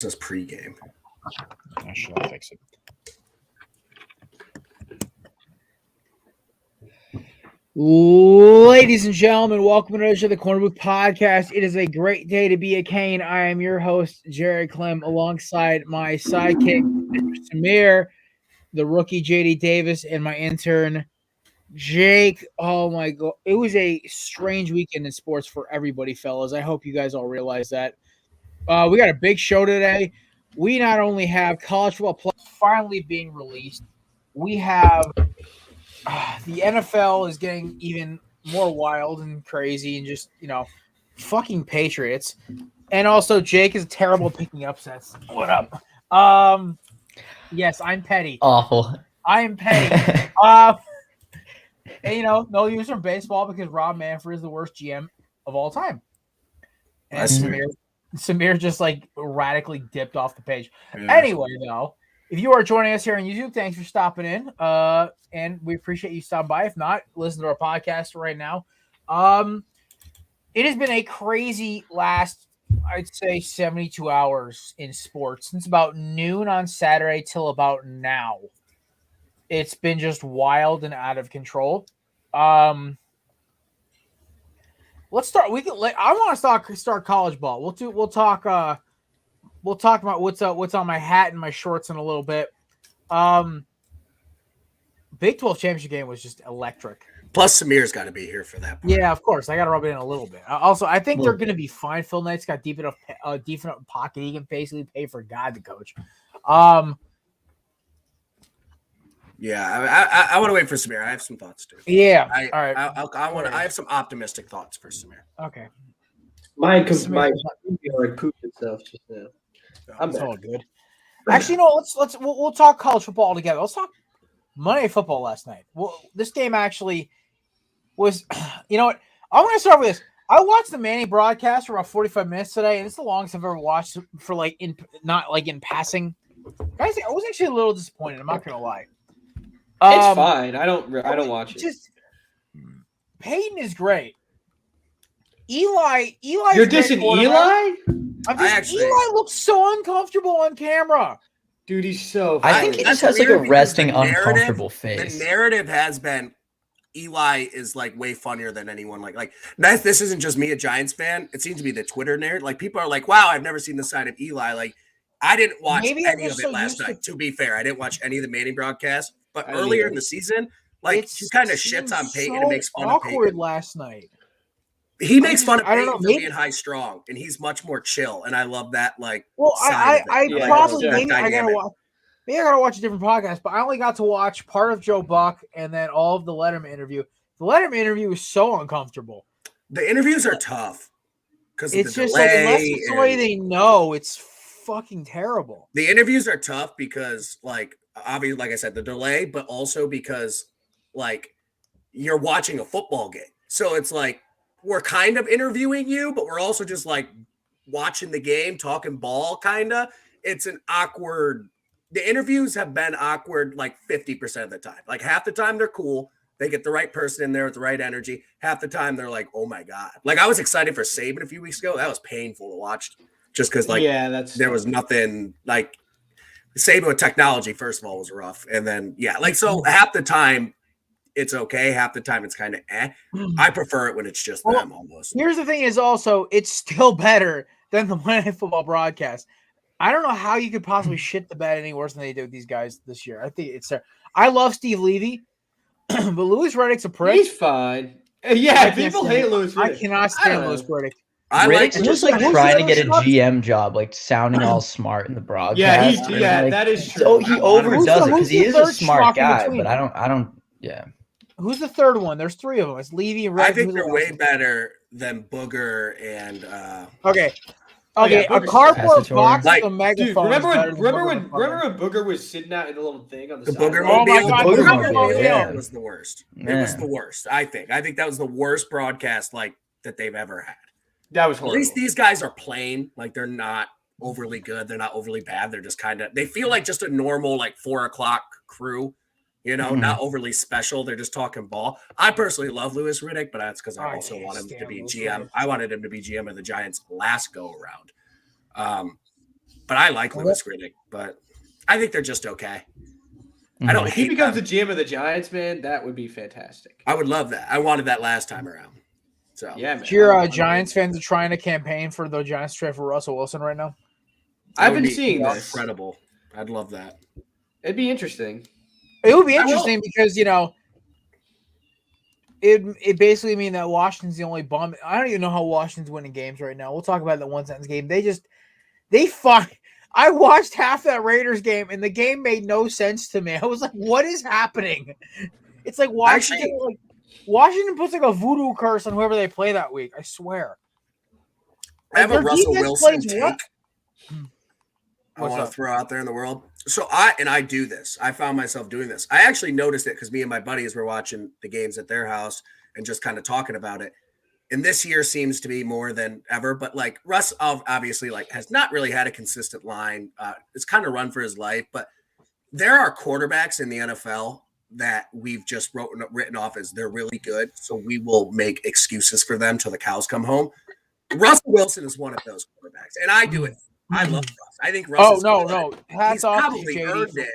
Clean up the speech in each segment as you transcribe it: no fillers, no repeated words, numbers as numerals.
This is pregame. I should fix it. Ladies and gentlemen, welcome to the Korner Booth podcast. It is a great day to be a Kane. I am your host, Jared Clem, alongside my sidekick, Mr. Samir, the rookie JD Davis, and my intern, Jake. Oh my God. It was a strange weekend in sports for everybody, fellas. I hope you guys all realize that. We got a big show today. We not only have college football finally being released, we have the NFL is getting even more wild and crazy and just, fucking Patriots. And also Jake is terrible at picking upsets. What up? Yes, I'm petty. Awful. I am petty. And no use from baseball because Rob Manfred is the worst GM of all time. And Samir just radically dipped off the page. Yeah. Anyway, though, if you are joining us here on YouTube, thanks for stopping in. And we appreciate you stopping by. If not, listen to our podcast right now. It has been a crazy last, I'd say, 72 hours in sports. Since about noon on Saturday till about now. It's been just wild and out of control. Let's start. I want to start college ball. We'll talk about what's on my hat and my shorts in a little bit. Big 12 championship game was just electric. Plus, Samir's got to be here for that part. Yeah, of course. I got to rub it in a little bit. Also, I think they're going to be fine. Phil Knight's got deep enough pocket. He can basically pay for God to coach. Yeah, I want to wait for Samir. I have some thoughts too. Yeah, all right. I have some optimistic thoughts for Samir. Okay. My like pooped itself just now. I'm all good. Actually, we'll talk college football together. Let's talk Monday Night Football last night. Well, this game actually was. You know what? I'm going to start with this. I watched the Manning broadcast for about 45 minutes today, and it's the longest I've ever watched for in passing. Guys, I was actually a little disappointed. I'm not going to lie. It's fine. I don't watch it. Just Peyton is great. Eli. You're dissing Eli? Eli looks so uncomfortable on camera. Dude, he's so. I think he just has a resting, uncomfortable face. The narrative has been Eli is way funnier than anyone. This isn't just me, a Giants fan. It seems to be the Twitter narrative. People are like, "Wow, I've never seen the side of Eli." I didn't watch any of it last night. To be fair, I didn't watch any of the Manning broadcasts. But earlier in the season, he kind of shits on Peyton and makes fun of Peyton. Awkward last night. He makes fun of Peyton for being high strong, and he's much more chill. And I love that. I gotta watch a different podcast, but I only got to watch part of Joe Buck and then all of the Letterman interview. The Letterman interview was so uncomfortable. The interviews are tough because it's just unless it's the way they know, it's fucking terrible. The interviews are tough because obviously, like I said, the delay, but also because you're watching a football game. So it's we're kind of interviewing you, but we're also just watching the game, talking ball, kind of. It's an awkward. The interviews have been awkward 50% of the time. Half the time they're cool. They get the right person in there with the right energy. Half the time they're oh my God. I was excited for Saban a few weeks ago. That was painful to watch just because there was nothing Saban with technology, first of all, was rough. And then, so half the time it's okay. Half the time it's kind of I prefer it when it's just them almost. Here's the thing is also, it's still better than the Monday Night Football broadcast. I don't know how you could possibly shit the bed any worse than they did with these guys this year. I think it's I love Steve Levy, but Louis Riddick's a prick. He's fine. Yeah, people hate Louis Riddick. I cannot stand Louis Riddick. Riddick's just trying to get a GM job, sounding all smart in the broadcast. Yeah, that is true. So he overdoes it because he is a smart guy, but I don't. Who's the third one? There's three of them. It's Levy and Riddick. I think they're way better than Booger and. Okay. A cardboard box with a megaphone. Remember when Booger was sitting out in a little thing on the side? Booger was the worst. It was the worst. I think that was the worst broadcast that they've ever had. That was horrible. At least these guys are playing they're not overly good. They're not overly bad. They're just they feel like just a normal 4 o'clock crew. Not overly special. They're just talking ball. I personally love Louis Riddick, but that's because I also want him to be GM. I wanted him to be GM of the Giants last go around. But I like Louis Riddick, but I think they're just okay. I don't If he hate becomes them. the GM of the Giants, man, that would be fantastic. I would love that. I wanted that last time around. So Yeah, man. Your Giants fans are trying to campaign for the Giants trade for Russell Wilson right now. I've been seeing this. Incredible. I'd love that. It'd be interesting. It would be interesting because it basically mean that Washington's the only bum. I don't even know how Washington's winning games right now. We'll talk about that one sentence game. They fought. I watched half that Raiders game and the game made no sense to me. I was like, "What is happening?" It's like Washington. Washington puts like a voodoo curse on whoever they play that week. I swear. I have a Russell Wilson take. I What's want to up? throw out there in the world. So I do this. I found myself doing this. I actually noticed it because me and my buddies were watching the games at their house and just kind of talking about it. And this year seems to be more than ever. But like Russ obviously has not really had a consistent line. It's kind of run for his life. But there are quarterbacks in the NFL that we've just written off as they're really good. So we will make excuses for them till the cows come home. Russell Wilson is one of those quarterbacks. And I do it. I love Russ. I think Russ is good. No. Hats He's off probably to JD. earned it.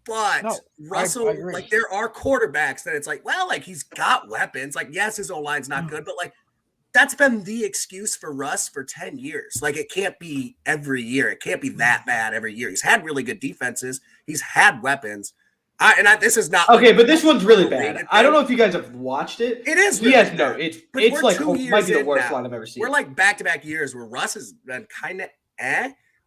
But No, Russell, I agree. like there are quarterbacks that it's like, well, like he's got weapons. Like, yes, his O-line's not good, but like that's been the excuse for Russ for 10 years. Like it can't be every year. It can't be that bad every year. He's had really good defenses. He's had weapons. This is not Okay, like, but this one's really bad. I don't know if you guys have watched it. It is. Really Yes, no. It's we're like 2 years might be the in worst now. line I've ever seen. We're like back-to-back years where Russ has been kind of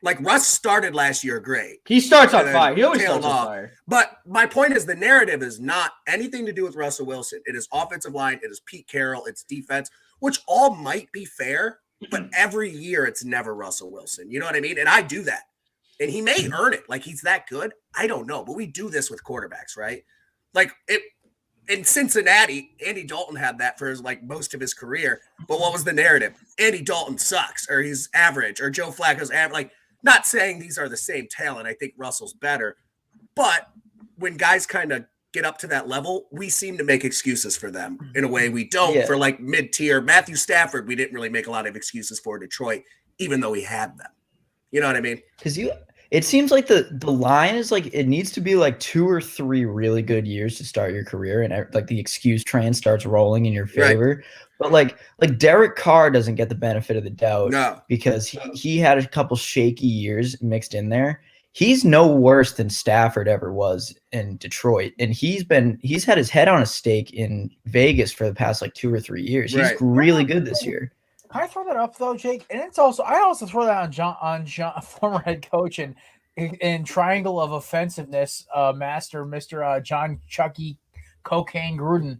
Like Russ started last year great. He starts on and then fire. He always tailed starts on off. fire. But my point is the narrative is not anything to do with Russell Wilson. It is offensive line. It is Pete Carroll. It's defense, which all might be fair, but every year it's never Russell Wilson. You know what I mean? And I do that. And he may earn it. Like he's that good. I don't know. But we do this with quarterbacks, right? Like in Cincinnati, Andy Dalton had that for most of his career. But what was the narrative? Andy Dalton sucks, or he's average, or Joe Flacco's average. Like, not saying these are the same talent. I think Russell's better. But when guys kind of get up to that level, we seem to make excuses for them in a way we don't for like mid-tier. Matthew Stafford, we didn't really make a lot of excuses for Detroit, even though we had them. You know what I mean? Because it seems like the line is like it needs to be like 2 or 3 really good years to start your career, and like the excuse train starts rolling in your favor. Right. But like Derek Carr doesn't get the benefit of the doubt because he had a couple shaky years mixed in there. He's no worse than Stafford ever was in Detroit, and he's had his head on a stake in Vegas for the past like 2 or 3 years. He's really good this year. Can I throw that up though, Jake? And I also throw that on John, former head coach and triangle of offensiveness, master, Mr. John Chucky Cocaine Gruden.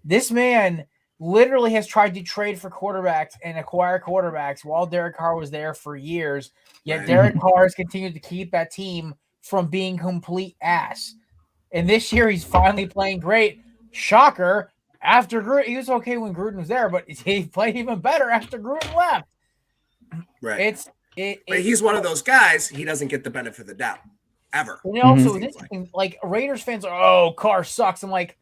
This man literally has tried to trade for quarterbacks and acquire quarterbacks while Derek Carr was there for years. Yet Derek Carr has continued to keep that team from being complete ass. And this year he's finally playing great. Shocker. After Gruden, he was okay when Gruden was there, but he played even better after Gruden left. Right. But he's one of those guys. He doesn't get the benefit of the doubt ever. And also, like Raiders fans are, Carr sucks. I'm like,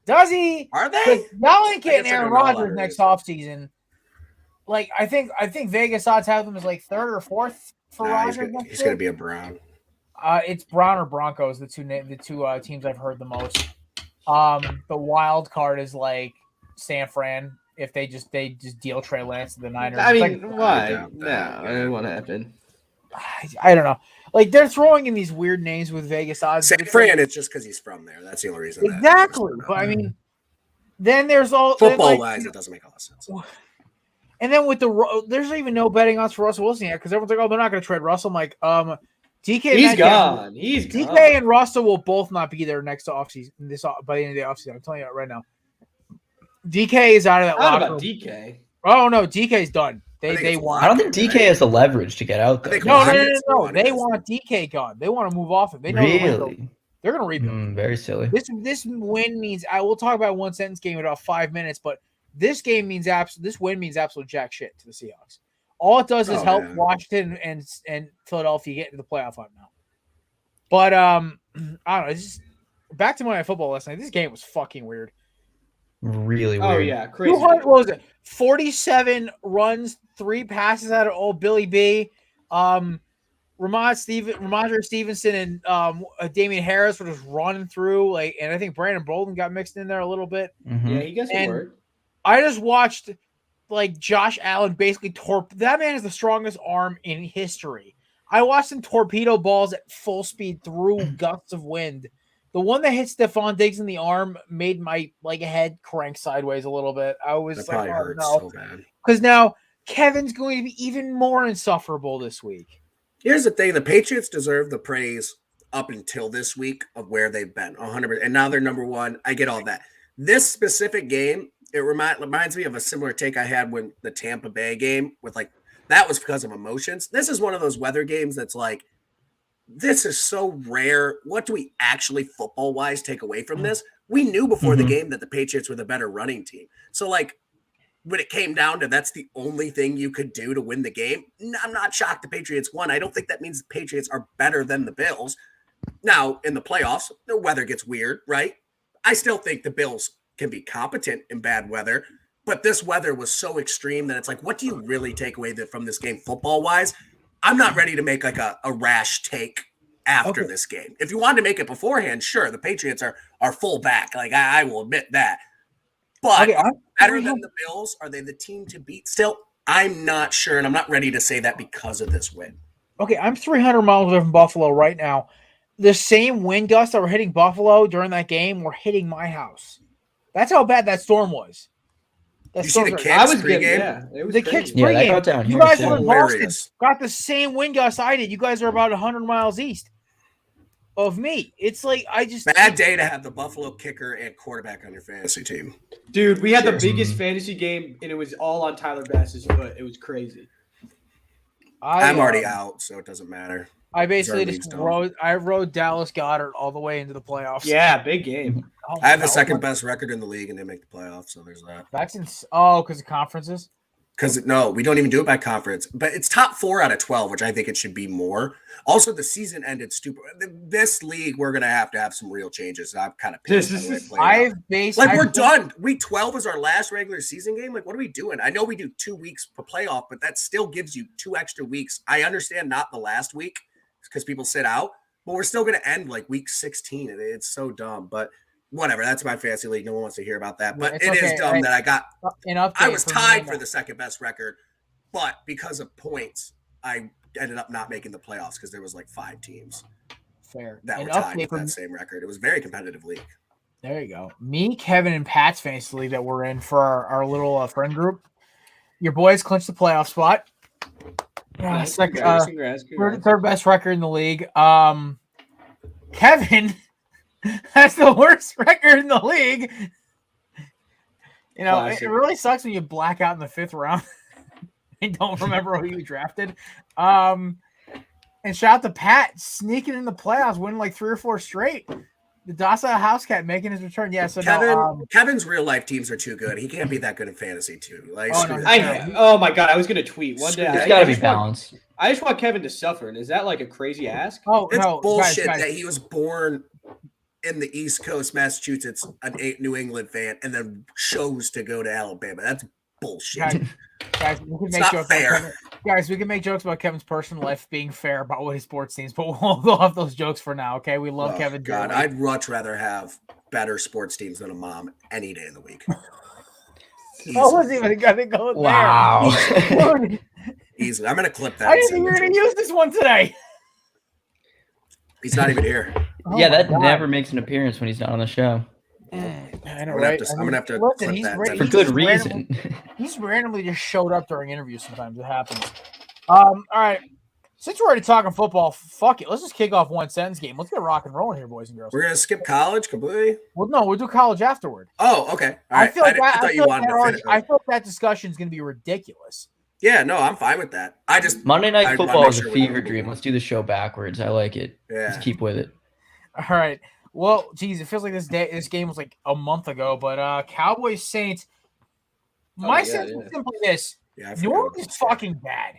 does he? Are they? Y'all ain't getting Aaron Rodgers next offseason. Like, I think Vegas odds have them as like 3rd or 4th for Rodgers. He's going to be a Brown. It's Brown or Broncos, the two teams I've heard the most. The wild card is like San Fran if they just deal Trey Lance to the Niners. I mean, why? No, it won't happen. I don't know. Like they're throwing in these weird names with Vegas odds. San Fran, it's just because he's from there. That's the only reason. Exactly. But I mean, then there's all football wise, it doesn't make a lot of sense. And then with there's even no betting odds for Russell Wilson yet because everyone's like, oh, they're not going to trade Russell. I'm like, DK, he's gone. He's DK gone. and Russell will both not be there next offseason. By the end of the offseason, I'm telling you that right now. DK is out of that locker room. DK. Oh no, DK's done. They want. I don't think DK has the leverage to get out there. No. They want DK gone. They want to move off him. They know really. They're going to rebuild. Very silly. This win means I will talk about one sentence game in about 5 minutes, but this game means this win means absolute jack shit to the Seahawks. All it does is help Washington and Philadelphia get into the playoff hunt now. But I don't know. It's just back to Monday Night Football last night. This game was fucking weird. Really weird. Oh yeah, crazy. What was it? 47 runs, 3 passes out of old Billy B. Ramondre Stevenson and Damian Harris were just running through, and I think Brandon Bolden got mixed in there a little bit. Mhm. Yeah, he got some work. I just watched Josh Allen basically that man is the strongest arm in history. I watched him torpedo balls at full speed through gusts of wind. The one that hit Stephon Diggs in the arm made my head crank sideways a little bit. I was That like, probably hurts no. so bad. Because now Kevin's going to be even more insufferable this week. Here's the thing: the Patriots deserve the praise up until this week of where they've been, 100%, and now they're number one. I get all that. This specific game, it reminds me of a similar take I had when the Tampa Bay game with that was because of emotions. This is one of those weather games that's like, this is so rare. What do we actually football wise take away from this? We knew before the game that the Patriots were the better running team. So when it came down to that's the only thing you could do to win the game, I'm not shocked the Patriots won. I don't think that means the Patriots are better than the Bills. Now, in the playoffs, the weather gets weird, right? I still think the Bills can be competent in bad weather, but this weather was so extreme that it's like, what do you really take away from this game football-wise? I'm not ready to make a rash take after this game. If you wanted to make it beforehand, sure, the Patriots are full back. I will admit that. But better than the Bills? Are they the team to beat still? I'm not sure, and I'm not ready to say that because of this win. Okay, I'm 300 miles away from Buffalo right now. The same wind gusts that were hitting Buffalo during that game were hitting my house. That's how bad that storm was. You see the Kicks I was pregame? good. Yeah, it was The crazy. Kicks Yeah, that pregame. got down You here, guys too. were in Boston. Hilarious. Got the same wind gusts I did. You guys are about 100 miles east of me. It's like Bad day to have the Buffalo kicker and quarterback on your fantasy team. Dude, we had the biggest fantasy game, and it was all on Tyler Bass's foot. It was crazy. I'm already out, so it doesn't matter. I basically just rode Dallas Goddard all the way into the playoffs. Yeah, big game. Oh, I have the second best record in the league, and they make the playoffs, so there's that. That's because of conferences. Because no, we don't even do it by conference, but it's top 4 out of 12, which I think it should be more. Also, the season ended stupid. This league, we're gonna have to have some real changes. I'm kind of pissed. We're done. Week 12 is our last regular season game. What are we doing? I know we do 2 weeks per playoff, but that still gives you 2 extra weeks. I understand not the last week because people sit out, but we're still gonna end week 16, and it's so dumb. But whatever, that's my fantasy league. No one wants to hear about that. But it is dumb that I got I was tied for the second best record, but because of points, I ended up not making the playoffs because there was 5 teams that were tied with that same record. It was a very competitive league. There you go. Me, Kevin, and Pat's fantasy league that we're in for our little friend group. Your boys clinched the playoff spot. Congrats. Third best record in the league. Kevin has the worst record in the league. It really sucks when you black out in the 5th round and don't remember who you drafted. And shout out to Pat sneaking in the playoffs, winning 3 or 4 straight. The docile house cat making his return. Yeah, so Kevin's real life teams are too good. He can't be that good in fantasy too. Oh my god, I was gonna tweet one day. It's got to be balanced. I just want Kevin to suffer, and is that a crazy ask? Oh, it's no, bullshit guys. that he was born in the East Coast, Massachusetts, an New England fan, and then chose to go to Alabama. That's bullshit. Guys, we can It's make not jokes fair. about Kevin. Guys, we can make jokes about Kevin's personal life being fair about what his sports teams, but we'll go off those jokes for now. Okay, we love Kevin. God, dearly. I'd much rather have better sports teams than a mom any day of the week. I wasn't even gonna go there. Wow. Easily, I'm gonna clip that. I didn't think you were gonna use this one today. He's not even here. Yeah, that never makes an appearance when he's not on the show. I know, I'm right? gonna have to listen, clip he's that. great. For good reason. He's randomly just showed up during interviews. Sometimes it happens. All right. Since we're already talking football, fuck it. Let's just kick off one sentence game. Let's get rock and rolling here, boys and girls. We're gonna skip college completely. Well, no, we'll do college afterward. Oh, okay. All right. I thought you wanted to finish. I thought that discussion is going to be ridiculous. Yeah, no, I'm fine with that. Monday Night I Football wanna is make a sure we fever don't- dream. Let's do the show backwards. I like it. Yeah. Just keep with it. All right. Well, geez, it feels like this game was a month ago, but Cowboys Saints. My sense is simply this: New Orleans is fucking bad.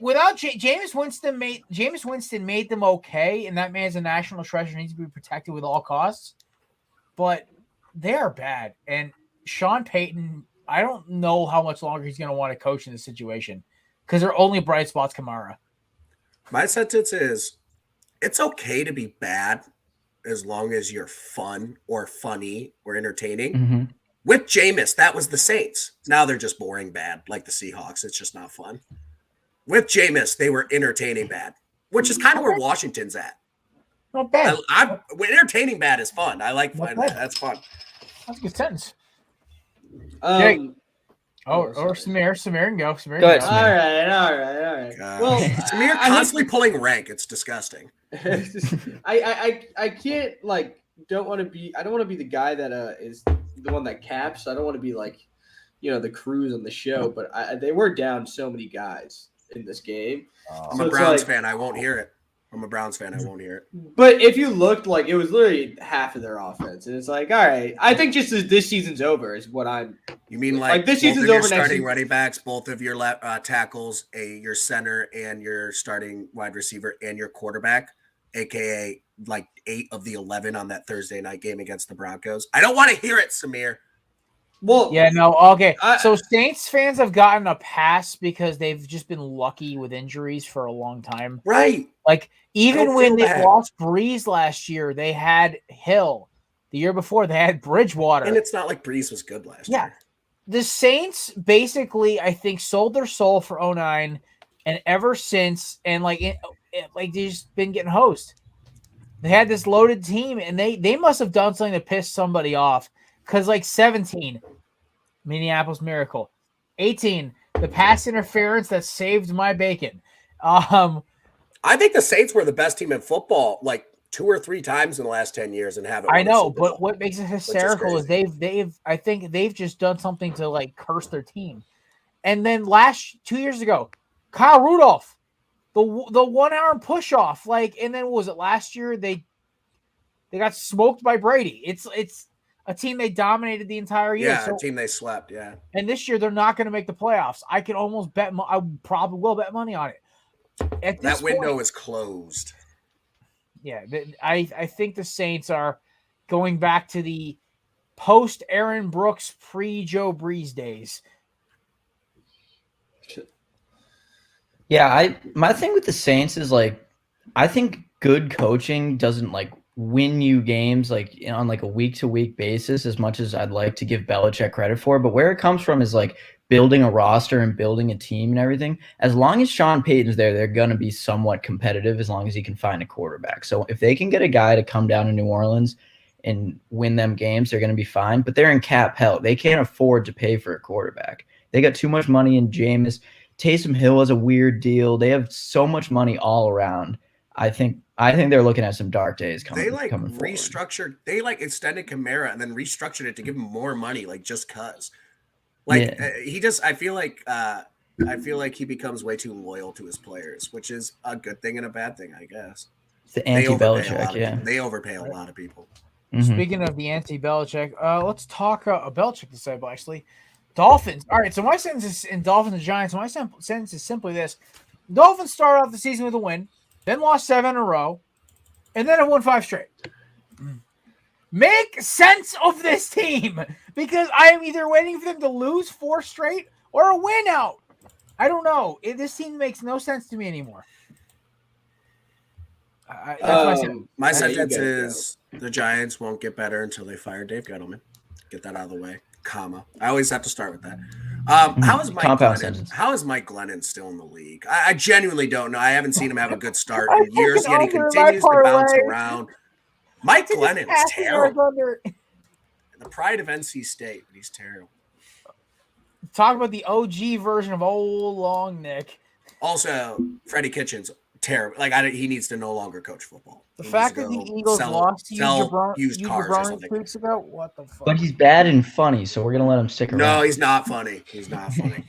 Without Jameis Winston made them okay, and that man's a national treasure, needs to be protected with all costs. But they are bad, and Sean Payton, I don't know how much longer he's going to want to coach in this situation because their only bright spot's Kamara. My sentence is it's okay to be bad as long as you're fun or funny or entertaining. Mm-hmm. With Jameis, that was the Saints. Now they're just boring bad, like the Seahawks. It's just not fun. With Jameis, they were entertaining bad, which is kind of where Washington's at. Not bad. Entertaining bad is fun. I like Not fun. bad. That's fun. That's a good sentence. Or Samir can go. Samir Go ahead, can all right. God. Well, Samir constantly pulling rank. It's disgusting. I can't like I don't want to be the guy that is the one that caps. I don't want to be like, the crews on the show, but they were down so many guys in this game. I'm a Browns fan. I won't hear it. I'm a Browns fan. I won't hear it. But if you looked, like, it was literally half of their offense, and it's like, all right, I think just as this season's over is what I'm. You mean like this both season's of your over next starting season? running backs, both of your tackles, your center, and your starting wide receiver, and your quarterback, aka like 8 of the 11 on that Thursday night game against the Broncos? I don't want to hear it, Samir. Well, Yeah, no, okay. So Saints fans have gotten a pass because they've just been lucky with injuries for a long time. Right. Like, even Don't when feel they bad. lost Breeze last year, they had Hill. The year before, they had Bridgewater. And it's not like Breeze was good last Yeah. year. The Saints basically, I think, sold their soul for 09, and ever since, and like they just been getting hosed. They had this loaded team, and they must have done something to piss somebody off. Because, like, 17, Minneapolis Miracle. 18, the pass interference that saved my bacon. I think the Saints were the best team in football like 2 or 3 times in the last 10 years and haven't. I won a know, Super but Bowl, what makes it hysterical is crazy. I think they've just done something to, like, curse their team. And then 2 years ago, Kyle Rudolph, the 1 hour push off, like, and then what was it last year? They got smoked by Brady. It's a team they dominated the entire year. Yeah, a team they swept. Yeah, and this year they're not going to make the playoffs. I can almost bet. I probably will bet money on it. At this that window point, is closed. Yeah, I think the Saints are going back to the post Aaron Brooks, pre Joe Breeze days. Yeah, my thing with the Saints is, like, I think good coaching doesn't, like, win you games, like, on like a week-to-week basis as much as I'd like to give Belichick credit for. But where it comes from is, like, building a roster and building a team and everything. As long as Sean Payton's there, they're going to be somewhat competitive as long as he can find a quarterback. So if they can get a guy to come down to New Orleans and win them games, they're going to be fine. But they're in cap hell. They can't afford to pay for a quarterback. They got too much money in Jameis. Taysom Hill has a weird deal. They have so much money all around. I think they're looking at some dark days coming. They like coming restructured. Forward. They like extended Kamara and then restructured it to give him more money, like just cause. Like he just, I feel like he becomes way too loyal to his players, which is a good thing and a bad thing, I guess. It's the anti-Belichick, yeah. They overpay a lot of people. Mm-hmm. Speaking of the anti-Belichick, let's talk a Belichick disciple, actually. Dolphins. All right, so my sentence is in Dolphins and Giants. My sentence is simply this. Dolphins started off the season with a win, then lost 7 in a row, and then have won 5 straight. Make sense of this team, because I am either waiting for them to lose 4 straight or a win out. I don't know. This team makes no sense to me anymore. My sentence is the Giants won't get better until they fire Dave Gettleman. Get that out of the way. Comma. I always have to start with that. How is Mike Glennon? How is Mike Glennon still in the league? I genuinely don't know. I haven't seen him have a good start in years, yet he continues to bounce around. Mike Glennon is terrible. The pride of NC State, but he's terrible. Talk about the OG version of old Long Nick. Also, Freddie Kitchens, terrible. Like he needs to no longer coach football. The fact that the Eagles lost to used cars or something 2 weeks ago, what the fuck? But he's bad and funny, so we're gonna let him stick around. No, he's not funny. He's not funny.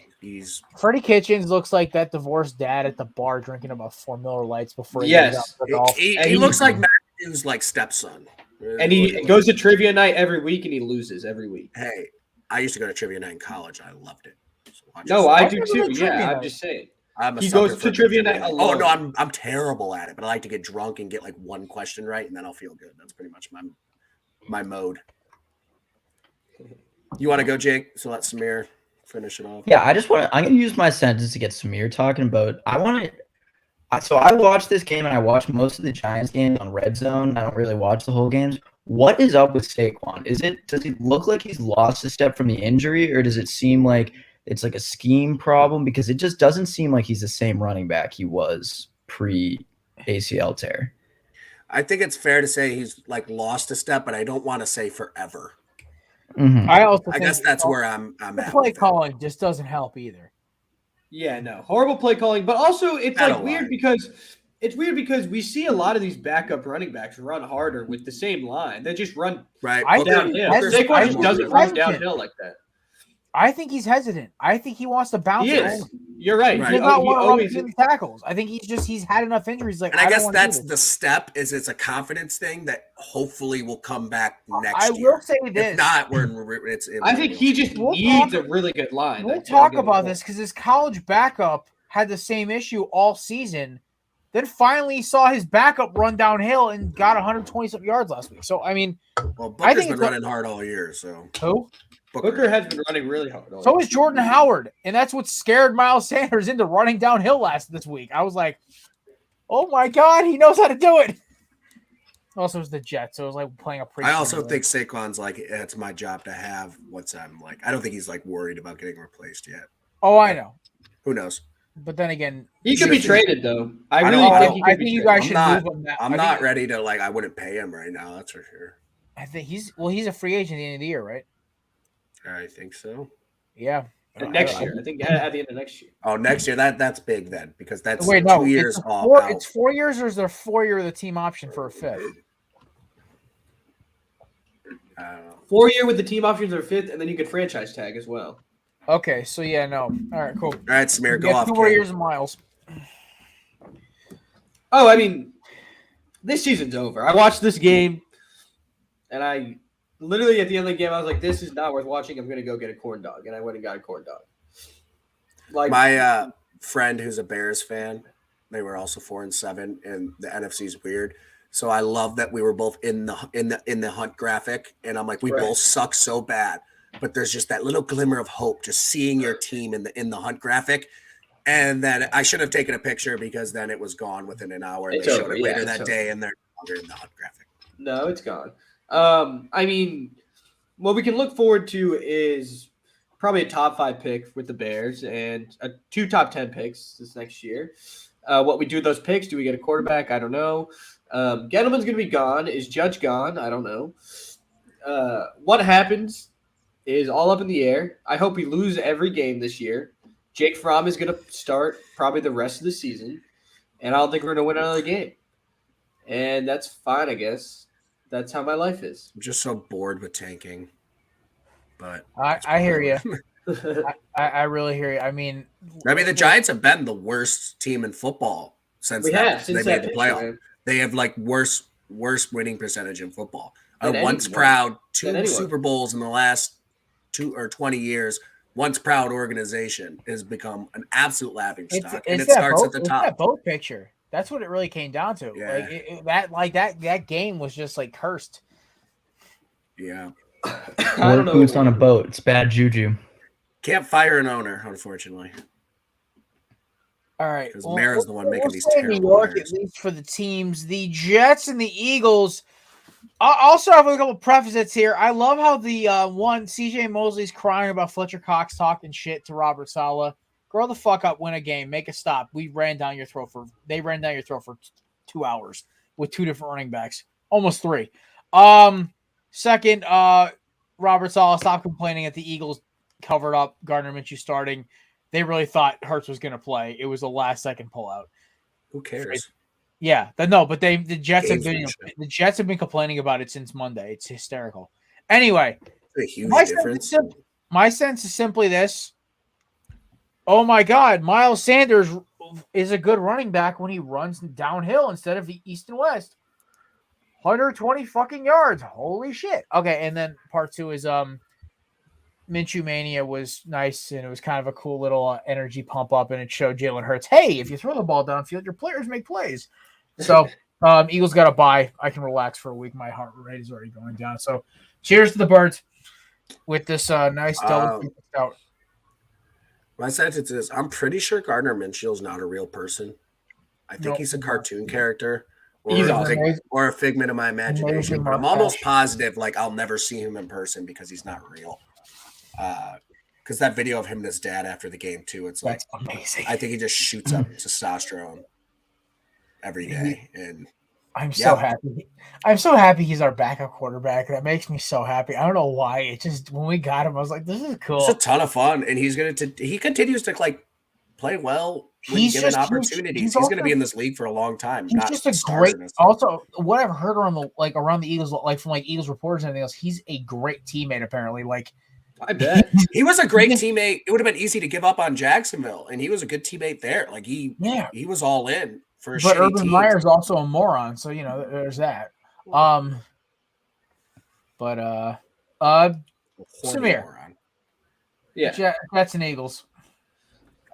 Freddie Kitchens looks like that divorced dad at the bar drinking about 4 Miller Lights before he he looks like Matthew's like stepson. And he goes to trivia night every week and he loses every week. Hey, I used to go to trivia night in college. I loved it. So I do too. Yeah, I'm just saying. He goes to trivia night alone. Oh no, I'm terrible at it, but I like to get drunk and get like one question right, and then I'll feel good. That's pretty much my mode. You want to go, Jake? So let Samir finish it off. Yeah, I'm gonna use my sentence to get Samir talking about. So I watched this game, and I watched most of the Giants games on Red Zone. I don't really watch the whole games. What is up with Saquon? Does he look like he's lost a step from the injury, or does it seem like it's like a scheme problem? Because it just doesn't seem like he's the same running back he was pre-ACL tear. I think it's fair to say he's like lost a step, but I don't want to say forever. Mm-hmm. I guess that's where I'm the at. play with it. calling just doesn't help either. Yeah, no, horrible play calling, but also it's I like don't weird lie. because we see a lot of these backup running backs run harder with the same line. They just run Right. I Booker- think downhill. Booker's- Saquon just I doesn't think run he's downhill like that. I think he's hesitant. I think he wants to bounce He it is. over. You're right. Right. He He, does not he want to run always between the tackles. I think he's had enough injuries. Like, And I don't guess wanna do that's this. the step is it's a confidence thing that hopefully will come back next I year. will say this. If not, it's I think he just We'll needs talk- a really good line. We'll Like, talk I'll give about him this because his college backup had the same issue all season. Then finally saw his backup run downhill and got 120 something yards last week. So I mean, Well, I Booker's think been it's a- running hard all year, so who? Booker has been running really hard. So is Jordan Howard, and that's what scared Miles Sanders into running downhill this week. I was like, "Oh my god, he knows how to do it." Also, it was the Jets, so it was like playing a pre. I also think Saquon's like it's my job to have what's I'm like. I don't think he's like worried about getting replaced yet. Oh, I know, Who knows? but then again, He could be traded though. I I really don't- think he could I be think you traded. guys should I'm move him. I'm not ready to like. I wouldn't pay him right now. That's for sure. I think he's a free agent at the end of the year, right? I think so. Yeah. Next year, I think at the end of next year. Oh, next year that's big then because that's Wait, no, 2 years it's off. four, it's 4 years, or is there 4 year of the team option for a fifth? I don't know. 4 year with the team options are fifth, and then you could franchise tag as well. Okay, so yeah, no. All right, cool. All right, Samir, go Yeah, off. 2 more King. years of Miles. Oh, I mean, this season's over. I watched this game, and I literally at the end of the game, I was like, "This is not worth watching. I'm gonna go get a corn dog," and I went and got a corn dog. Like My friend who's a Bears fan, they were also 4-7, and the NFC's weird. So I love that we were both in the hunt graphic, and I'm like, we Right. both suck so bad, but there's just that little glimmer of hope, just seeing your team in the hunt graphic. And then I should have taken a picture because then it was gone within an hour. And It's they showed over, it later yeah, that it's day, and they're no longer in the hunt graphic. no, it's gone. I mean, what we can look forward to is probably a top 5 pick with the Bears and 2 top 10 picks this next year. What we do with those picks? Do we get a quarterback? I don't know. Gettleman's going to be gone. Is Judge gone? I don't know. What happens is all up in the air. I hope we lose every game this year. Jake Fromm is going to start probably the rest of the season, and I don't think we're going to win another game. And that's fine, I guess. That's how my life is. I'm just so bored with tanking. But I hear you. I really hear you. I mean, the Giants have been the worst team in football since We they have since made that the picture, playoff. man. They have like worst winning percentage in football. Than Once anyone. proud, 2 Than anyone. Super Bowls in the last 2 or 20 years. Once proud organization has become an absolute laughing stock, and it starts at the It's top. that boat picture. That's what it really came down to. Yeah. That game was just like cursed. Yeah, I don't know. Boost on a boat. It's bad juju. can't fire an owner, unfortunately. All right, 'Cause Mara's the one making these say New terrible York, hires. at least for the teams, the Jets and the Eagles. I'll start with a couple prefaces here. I love how the one CJ Mosley's crying about Fletcher Cox talking shit to Robert Saleh. Grow the fuck up, win a game, make a stop. They ran down your throat for 2 hours with 2 different running backs, almost 3. Second, Robert Saleh, stop complaining that the Eagles covered up Gardner Minshew starting. They really thought Hurts was going to play. It was a last-second pullout. Who cares? Yeah, but the Jets have Gamesmanship. been complaining about it since Monday. It's hysterical. Anyway, It's a huge my difference. sense is simply this. Oh my God, Miles Sanders is a good running back when he runs downhill instead of the east and west. 120 fucking yards. Holy shit. Okay, and then part 2 is Minshew Mania was nice, and it was kind of a cool little energy pump up, and it showed Jalen Hurts, hey, if you throw the ball downfield, your players make plays. So Eagles got a bye. I can relax for a week. My heart rate is already going down. So cheers to the Birds with this nice double out. My sentence is I'm pretty sure Gardner Minshew's not a real person. I think he's a cartoon character. He's awesome. Or a figment of my imagination. But I'm almost positive like I'll never see him in person because he's not real. Because that video of him and his dad after the game too, it's like That's amazing. I think he just shoots up testosterone every day. And I'm so happy. I'm so happy he's our backup quarterback. That makes me so happy. I don't know why. It just when we got him, I was like, this is cool. It's a ton of fun. And he continues to like play well when given opportunities. He's going to be in this league for a long time. He's just a great. Also, what I've heard around the Eagles, like from like Eagles reporters and everything else, he's a great teammate. Apparently, like I bet he was a great teammate. It would have been easy to give up on Jacksonville, and he was a good teammate there. Like he was all in for. But Urban Meyer's also a moron, so there's that. Samir, Jets and Eagles.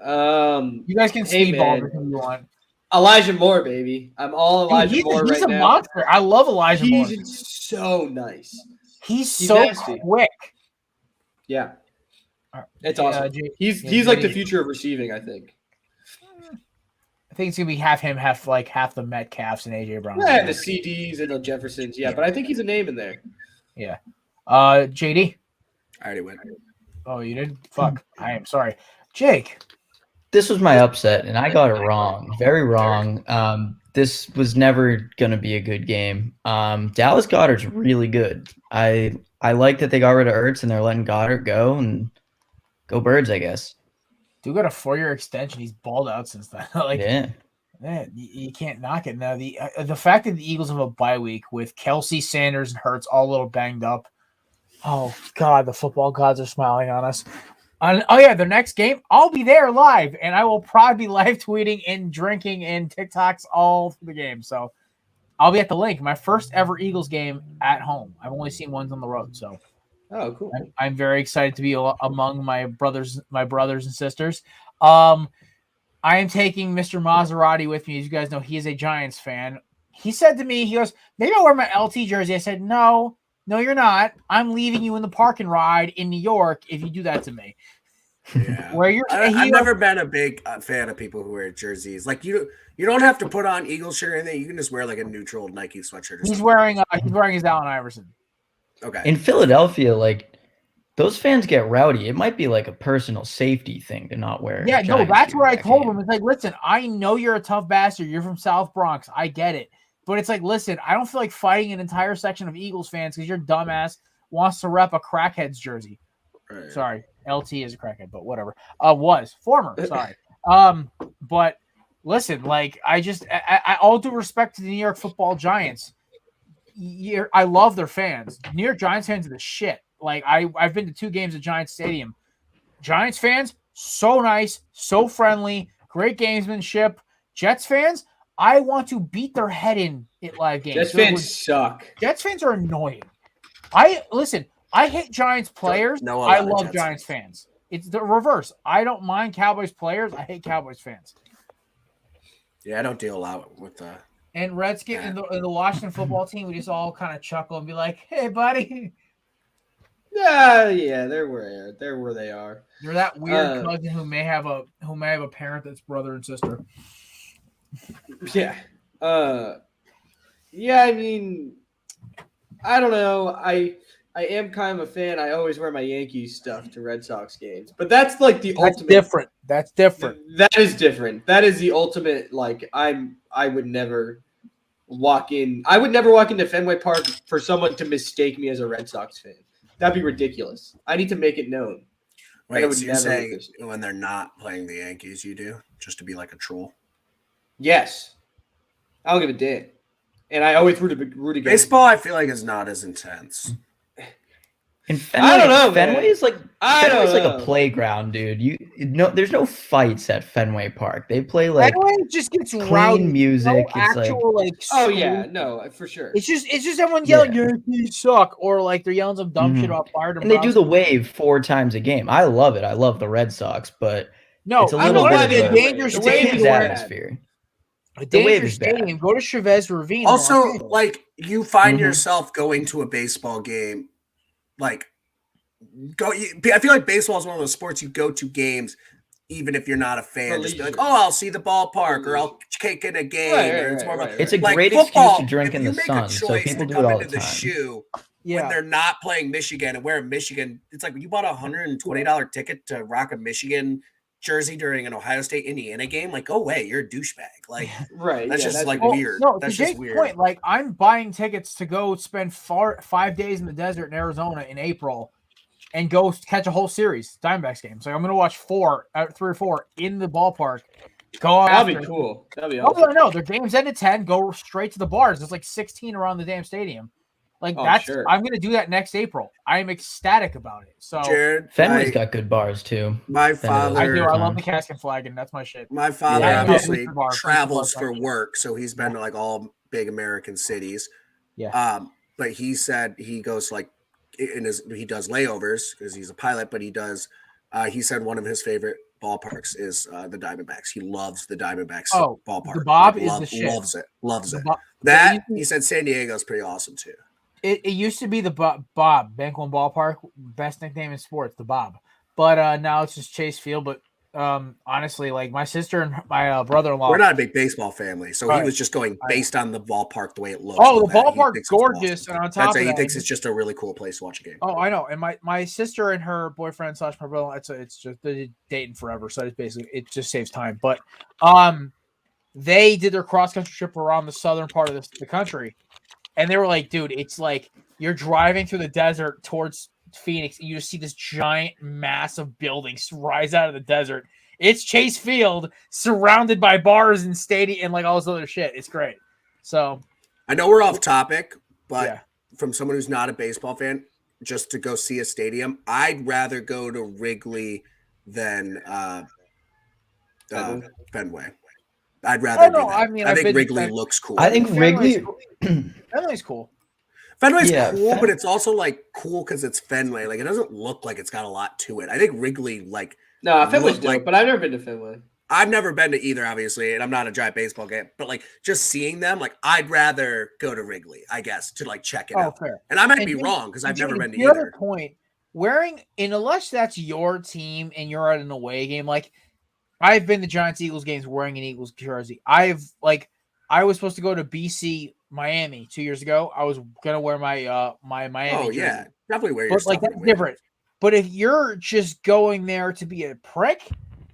You guys can see ball if you want. Elijah Moore, baby. I'm all Elijah Moore right now. He's a monster. I love Elijah Moore. He's so nice. He's so nasty. Quick. Yeah. It's awesome. He's like the future of receiving, I think. I think it's gonna be half him, half the Metcalfs and AJ Brown. Yeah, the CDs and the Jeffersons. Yeah, but I think he's a name in there. Yeah. JD. I already went. Oh, you did? Fuck. I am sorry. Jake. This was my upset, and I got it wrong. Very wrong. This was never going to be a good game. Dallas Goddard's really good. I like that they got rid of Ertz, and they're letting Goddard go, and go Birds, I guess. Dude got a 4-year extension. He's balled out since then. Man, you can't knock it. Now, the fact that the Eagles have a bye week with Kelsey, Sanders, and Hurts all a little banged up. Oh, God, the football gods are smiling on us. The next game, I'll be there live, and I will probably be live tweeting and drinking and TikToks all through the game. So I'll be at the link. My first ever Eagles game at home. I've only seen ones on the road. So cool. I'm very excited to be among my brothers and sisters. I am taking Mr. Maserati with me. As you guys know, he is a Giants fan. He said to me, he goes, maybe I'll wear my LT jersey. I said, no, you're not. I'm leaving you in the parking ride in New York if you do that to me. Yeah. I've never been a big fan of people who wear jerseys. Like you don't have to put on Eagles shirt or anything. You can just wear like a neutral Nike sweatshirt. He's wearing his Allen Iverson. Okay. In Philadelphia, like those fans get rowdy. It might be like a personal safety thing to not wear. Yeah, no, that's where I told him. It's like, listen, I know you're a tough bastard. You're from South Bronx. I get it. But it's like, listen, I don't feel like fighting an entire section of Eagles fans because your dumbass wants to rep a crackhead's jersey. Right. Sorry, LT is a crackhead, but whatever. Former. Sorry. But listen, like I all due respect to the New York Football Giants. I love their fans. New York Giants fans are the shit. Like I've been to 2 games at Giants Stadium. Giants fans, so nice, so friendly, great gamesmanship. Jets fans, I want to beat their head in at live games. Jets fans suck. Jets fans are annoying. I hate Giants players. I love Giants fans. It's the reverse. I don't mind Cowboys players. I hate Cowboys fans. Yeah, I don't deal a lot with and Redskins and the Washington football team. We just all kind of chuckle and be like, "Hey, buddy." Yeah, they're where they are. They're that weird cousin who may have a parent that's brother and sister. Yeah. I mean, I don't know. I am kind of a fan. I always wear my Yankees stuff to Red Sox games. But that's like the ultimate. That's different. That is different. That is the ultimate, like, I would never walk into Fenway Park for someone to mistake me as a Red Sox fan. That'd be ridiculous. I need to make it known. Wait, so you're saying when they're not playing the Yankees, you do? Just to be like a troll? Yes. I don't give a damn. And I always root against baseball, I feel like, is not as intense. And Fenway, I don't know. Fenway is like a playground, dude. There's no fights at Fenway Park. They play like Fenway just gets clean music. No it's for sure. It's just everyone yelling, "You suck," or like they're yelling some dumb shit about Bart. And they do the wave 4 times a game. I love it. I love the Red Sox, but it's a little bit of a dangerous atmosphere. The wave is stadium. Go to Chavez Ravine. Also, like you find yourself going to a baseball game. I feel like baseball is one of those sports you go to games, even if you're not a fan, just be like, leisure. oh, I'll see the ballpark or I'll kick in a game. Right, or it's more right, of right, It's a like great football, excuse to drink if in you the make sun. a So choice people to do it come all the into the time. shoe when they're not playing Michigan and wear a Michigan, it's like you bought a $120 ticket to rock a Michigan jersey during an Ohio State Indiana game. Like, go away, you're a douchebag. Like, Right. that's just like ridiculous. weird. No, That's to just Jake's weird. point, like I'm buying tickets to go spend 5 days in the desert in Arizona in April and go catch a whole series Diamondbacks games. Like I'm gonna watch 3 or 4 in the ballpark. Go That'd after. be cool. That'd be Oh, awesome. I know. Their games end at 10. Go straight to the bars. There's like 16 around the damn stadium. Like Oh, that's. sure. I'm gonna do that next April. I am ecstatic about it. So Jared, Fenway's got good bars too. my Fenway I father, do. I love the casket flagging. That's my shit. my father Yeah. obviously Yeah. travels for work, so he's been to like all big American cities. Yeah. But he said he goes like he does layovers because he's a pilot, but he does. He said one of his favorite ballparks is the Diamondbacks. He loves the Diamondbacks ballpark. The Bob Like, is the shit. Loves it. Bob, That he said San Diego's pretty awesome too. it used to be the Bob Banquet Ballpark, best nickname in sports, the Bob. But now it's just Chase Field. But honestly, like my sister and my brother-in-law, We're not a big baseball family, so he Right. was just going based on the ballpark, the way it looks. Oh, the all that. He ballpark's thinks it's gorgeous, awesome. and on top of He that, thinks it's just a really cool place to watch a game. Oh, I know. And my sister and her boyfriend / my brother, it's just they're dating forever, so it's basically it just saves time. But they did their cross country trip around the southern part of the country, and they were like, dude, it's like you're driving through the desert towards Phoenix, and you just see this giant mass of buildings rise out of the desert. It's Chase Field, surrounded by bars and stadium and like all this other shit. It's great. So I know we're off topic, but Yeah. from someone who's not a baseball fan, just to go see a stadium, I'd rather go to Wrigley than Fenway. I'd rather do that. I think Wrigley looks cool. I think Wrigley. Fenway's cool. Fenway's cool, but it's also like cool because it's Fenway. Like it doesn't look like it's got a lot to it. I think Wrigley like No, Fenway's dope, like- but I've never been to Fenway. I've never been to either, obviously, and I'm not a giant baseball guy, but like just seeing them, like I'd rather go to Wrigley, I guess, to like check it out. Fair. And I might And be Jimmy- wrong because I've never been to the other either. point, unless that's your team and you're at an away game, like I've been to Giants Eagles games wearing an Eagles jersey. I was supposed to go to BC Miami 2 years ago. I was gonna wear my my Miami. Oh jersey. yeah, definitely wear your But stuff. like that's different. But if you're just going there to be a prick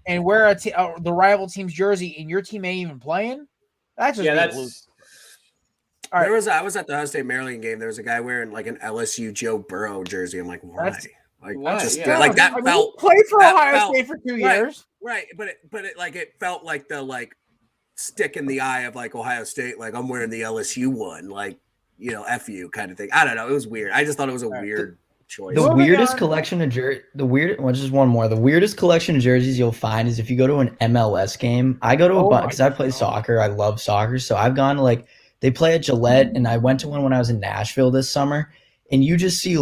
and wear the rival team's jersey and your team ain't even playing, that's just that's all right. I was at the Ohio State Maryland game. There was a guy wearing like an LSU Joe Burrow jersey. I'm like, why? Why? Just Yeah. like that I mean, felt he played for that Ohio felt- State for 2 right. years. right. But it felt like the like stick in the eye of like Ohio State. Like I'm wearing the LSU one. Like F you kind of thing. I don't know. It was weird. I just thought it was a weird choice. The Moving weirdest on. collection of just one more. The weirdest collection of jerseys you'll find is if you go to an MLS game. I go to a bunch because I play soccer. I love soccer, so I've gone to they play at Gillette, and I went to one when I was in Nashville this summer, and you just see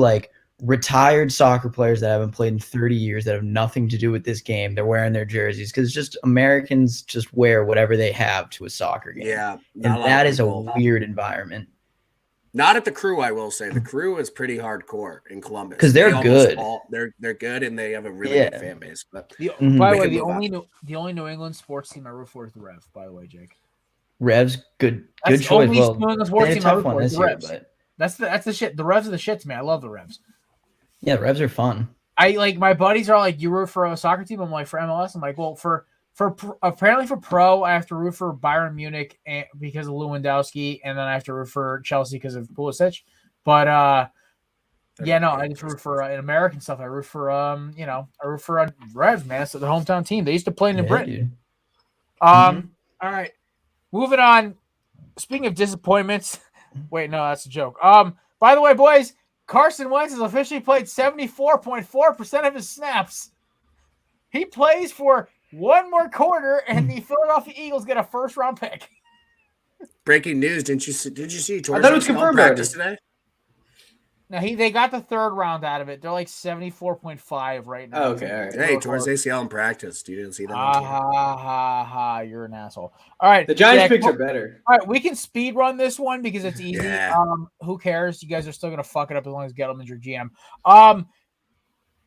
retired soccer players that haven't played in 30 years that have nothing to do with this game. They're wearing their jerseys because just Americans just wear whatever they have to a soccer game. Yeah, and that is a weird environment. Not at the Crew, I will say. The Crew is pretty hardcore in Columbus 'Cause they're good. They're good, and they have a really good fan base. But By the way, can the move only New England sports team I root for is the Rev. By the way, Jake, Revs, good That's the choice. only Well, New England they sports had a team I tough root one for is this the year, Revs. but That's the shit. The Revs are the shit to me. I love the Revs. yeah, Revs are fun. My buddies are like, you root for a soccer team. I'm like, for MLS. I'm like, well, apparently for pro, I have to root for Bayern Munich because of Lewandowski, and then I have to root for Chelsea because of Pulisic. But I just root for in American stuff. I root for I root for Revs, man. It's their hometown team. They used to play in Britain. Dude. All right, moving on. Speaking of disappointments, wait, no, that's a joke. By the way, boys, Carson Wentz has officially played 74.4% of his snaps. He plays for one more quarter, and the Philadelphia Eagles get a first-round pick. breaking news! Did you see? I thought it was confirmed practice today. Now they got the third round out of it. They're like 74.5 right now. Oh, okay, all right. Hey, towards ACL in practice. You didn't see that? Ha, you're an asshole. All right. The Giants Jack, picks are better. All right, we can speed run this one because it's easy. Yeah. Who cares? You guys are still gonna fuck it up as long as Gettleman's your GM.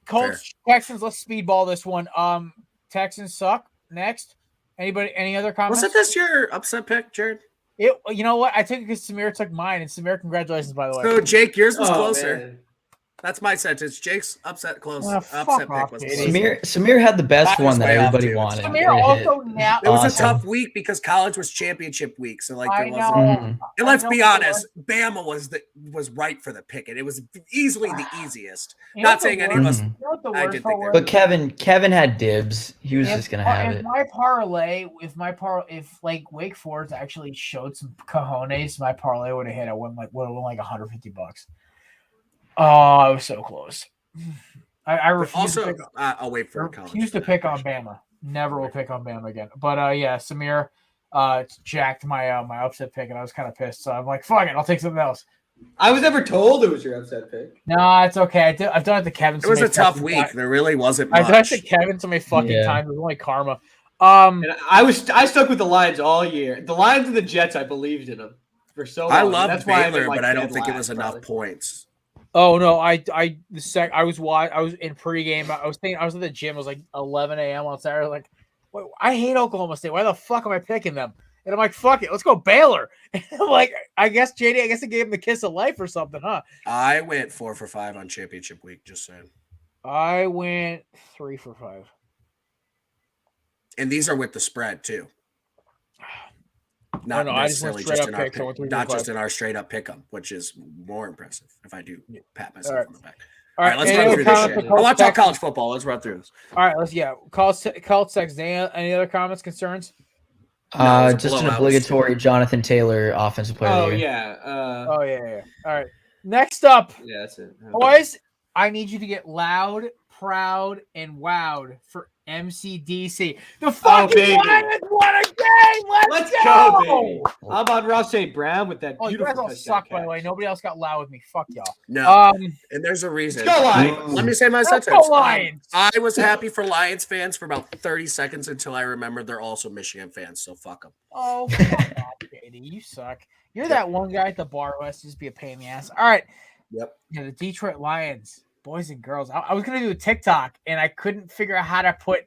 Colts, Texans, let's speedball this one. Texans suck. Next. Anybody? Any other comments? Wasn't this your upset pick, Jared? You know what? I took it because Samir took mine, and Samir, congratulations, by the way. So Jake, yours was Oh, closer. man. That's my sentence. Jake's upset close. Fuck Upset off, pick was JD. close. Samir had the best That was one that way off, everybody too. wanted. Samir also now. It was Awesome. a tough week because college was championship week, so like I there know. wasn't. And let's I be know, honest, Bama was right for the pick, and it was easily the easiest. You know Not what the saying any worst- of us. you know what the I worst did part think was? But Kevin had dibs. He was just gonna have it. My parlay, if like Wake Forest actually showed some cojones, my parlay would have hit. I would have won like $150. Oh, I was so close. I refuse Also, to pick, I'll wait for college. refuse to pick on Bama. Never will pick on Bama again. But yeah, Samir jacked my my upset pick, and I was kind of pissed. So I'm like, fuck it, I'll take something else. I was never told it was your upset pick. Nah, it's okay. I've done it to Kevin. It so was many a tough fucking week. times. There really wasn't I've done it much. to Kevin so many fucking Yeah. times. It was only karma. And I stuck with the Lions all year. The Lions and the Jets, I believed in them for so long. I and loved that's why I'm Baylor, in, like, but I don't dead think it last, was enough probably. points. Oh no, I was in pregame. I was at the gym. It was like 11 a.m. on Saturday. Like, I hate Oklahoma State. Why the fuck am I picking them? And I'm like, fuck it, let's go Baylor. And I'm like, I guess JD, I guess it gave him the kiss of life or something, huh? I went 4 for 5 on championship week. Just saying. I went 3 for 5. And these are with the spread too. No, Not I just went necessarily straight just up in our picks. I went 3 for not 5. just in our straight up pick 'em, which is more impressive if I do pat myself All right. on the back. All All right, let's any run other through this comments shit. for I want to talk Texans? college football. Let's run through this. All right, let's college Texans. Any other comments, concerns? No, it was a Just an blowout. obligatory Jonathan Taylor offensive player. Oh of the year. yeah. Oh yeah. All right. Next up, Yeah, that's it. boys, I need you to get loud, proud, and wowed for MCDC. The fucking baby. Lions won a game. Let's go, baby. How about Ross St. Brown with that Oh, you beautiful guys all touchdown suck, by the catch? way. Nobody else got loud with me. Fuck y'all. No, and there's a reason. Let's go Lions. Let me say my Let's sentence. go Lions. I was happy for Lions fans for about 30 seconds until I remembered they're also Michigan fans. So fuck them. Oh, fuck off, JD. You suck. You're that one guy at the bar who has to just be a pain in the ass. All right. Yep. Yeah, the Detroit Lions, boys and girls. I was gonna do a TikTok and I couldn't figure out how to put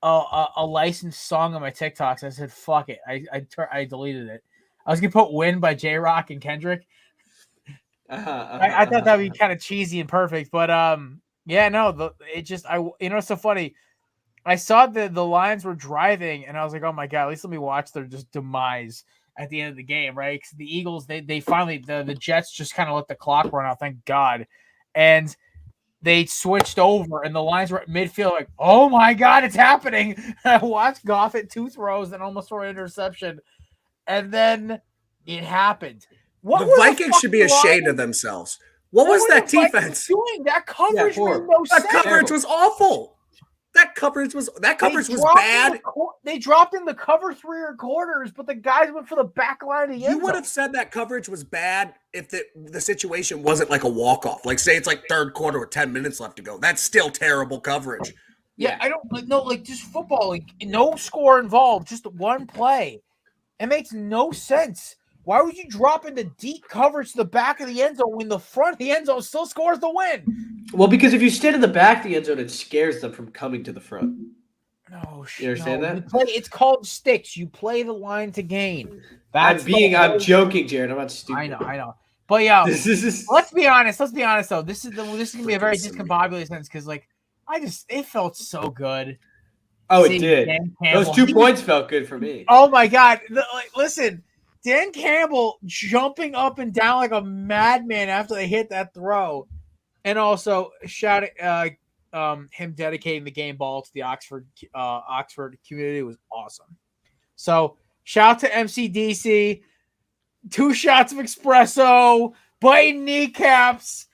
a licensed song on my TikToks. I said, "Fuck it." I deleted it. I was gonna put "Win" by J Rock and Kendrick. I thought that'd be kind of cheesy and perfect, but yeah, no. It's so funny. I saw the Lions were driving, and I was like, "Oh my god!" At least let me watch their just demise at the end of the game, right? Because the Eagles, they finally the Jets just kind of let the clock run out. Thank God, and they switched over, and the Lions were at midfield, like, "Oh my god, it's happening!" And I watched Goff hit 2 throws and almost throw an interception, and then it happened. What The Vikings should be ashamed of themselves. What was that defense? doing? That coverage Yeah, made no That sense. coverage was awful. That coverage was bad. They dropped in the cover 3 or quarters, but the guys went for the back line of the end You would zone. have said that coverage was bad if the situation wasn't like a walk-off. Like, say it's like third quarter with 10 minutes left to go. That's still terrible coverage. Yeah, I don't just football, like no score involved, just one play. It makes no sense. Why would you drop into deep coverage to the back of the end zone when the front of the end zone still scores the win? Well, because if you stand in the back of the end zone, it scares them from coming to the front. No, You understand that? It's called sticks. You play the line to gain. I'm joking, Jared. I'm not stupid. I know. But yeah, This is let's be honest though. This is gonna be a very discombobulated sense because it felt so good. Oh, it seeing did. Dan Campbell. Those 2 points felt good for me. Oh my god! Listen, Dan Campbell jumping up and down like a madman after they hit that throw, and also shouting him dedicating the game ball to the Oxford community was awesome. So shout out to MCDC. 2 shots of espresso, biting kneecaps.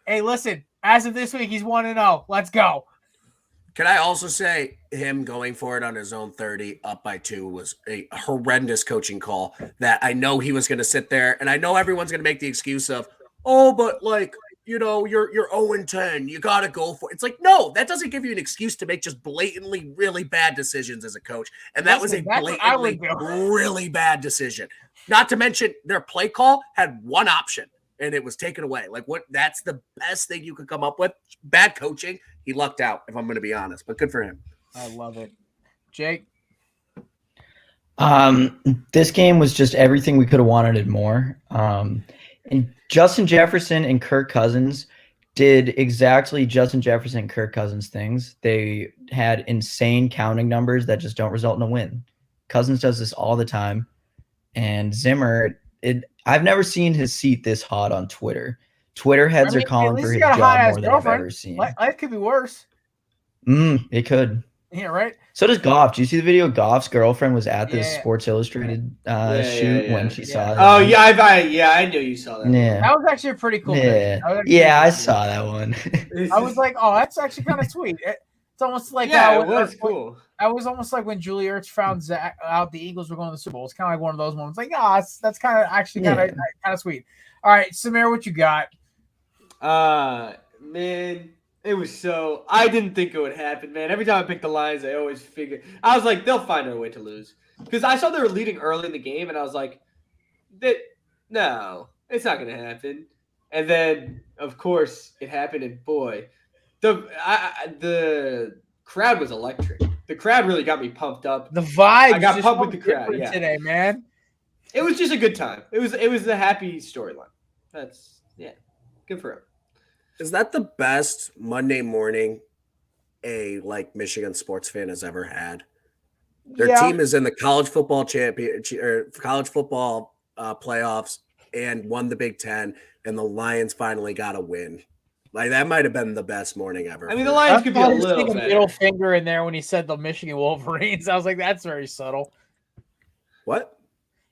Hey, listen, as of this week, he's 1-0. Let's go. Can I also say him going for it on his own 30 up by 2 was a horrendous coaching call that I know he was going to sit there, and I know everyone's going to make the excuse of, oh, but you're 0-10. You got to go for it. It's like, no, that doesn't give you an excuse to make just blatantly really bad decisions as a coach. And that was a blatantly really bad decision. Not to mention their play call had one option and it was taken away. That's the best thing you could come up with. Bad coaching. He lucked out, if I'm going to be honest, but good for him. I love it. Jake? This game was just everything we could have wanted and more. And Justin Jefferson and Kirk Cousins did exactly Justin Jefferson and Kirk Cousins things. They had insane counting numbers that just don't result in a win. Cousins does this all the time. And Zimmer, I've never seen his seat this hot on Twitter. Twitter heads are calling for his job more than I've ever seen. Life could be worse. It could. Yeah, right? So does Goff. Do you see the video? Goff's girlfriend was at the Sports Illustrated shoot when she saw it. Oh, yeah, I knew you saw that. Yeah. That was actually a pretty cool Yeah, I saw that one. I was like, oh, that's actually kind of sweet. It's almost like it was cool. I was almost like when Julie Ertz found out the Eagles were going to the Super Bowl. It's kind of like one of those moments. Like, that's kind of actually kind of sweet. All right, Samir, what you got? Man, it was so. I didn't think it would happen, man. Every time I pick the Lions, I always figure. I was like, they'll find a way to lose because I saw they were leading early in the game, and I was like, no, it's not going to happen. And then, of course, it happened, and boy, the crowd was electric. The crowd really got me pumped up. The vibe. I got pumped with the crowd. Yeah. Today, man. It was just a good time. It was a happy storyline. That's good for him. Is that the best Monday morning a Michigan sports fan has ever had? Their team is in the college football championship or college football playoffs and won the Big Ten, and the Lions finally got a win. That might have been the best morning ever. I mean, the Lions could be a little better. Middle finger in there when he said the Michigan Wolverines. I was like, that's very subtle. What?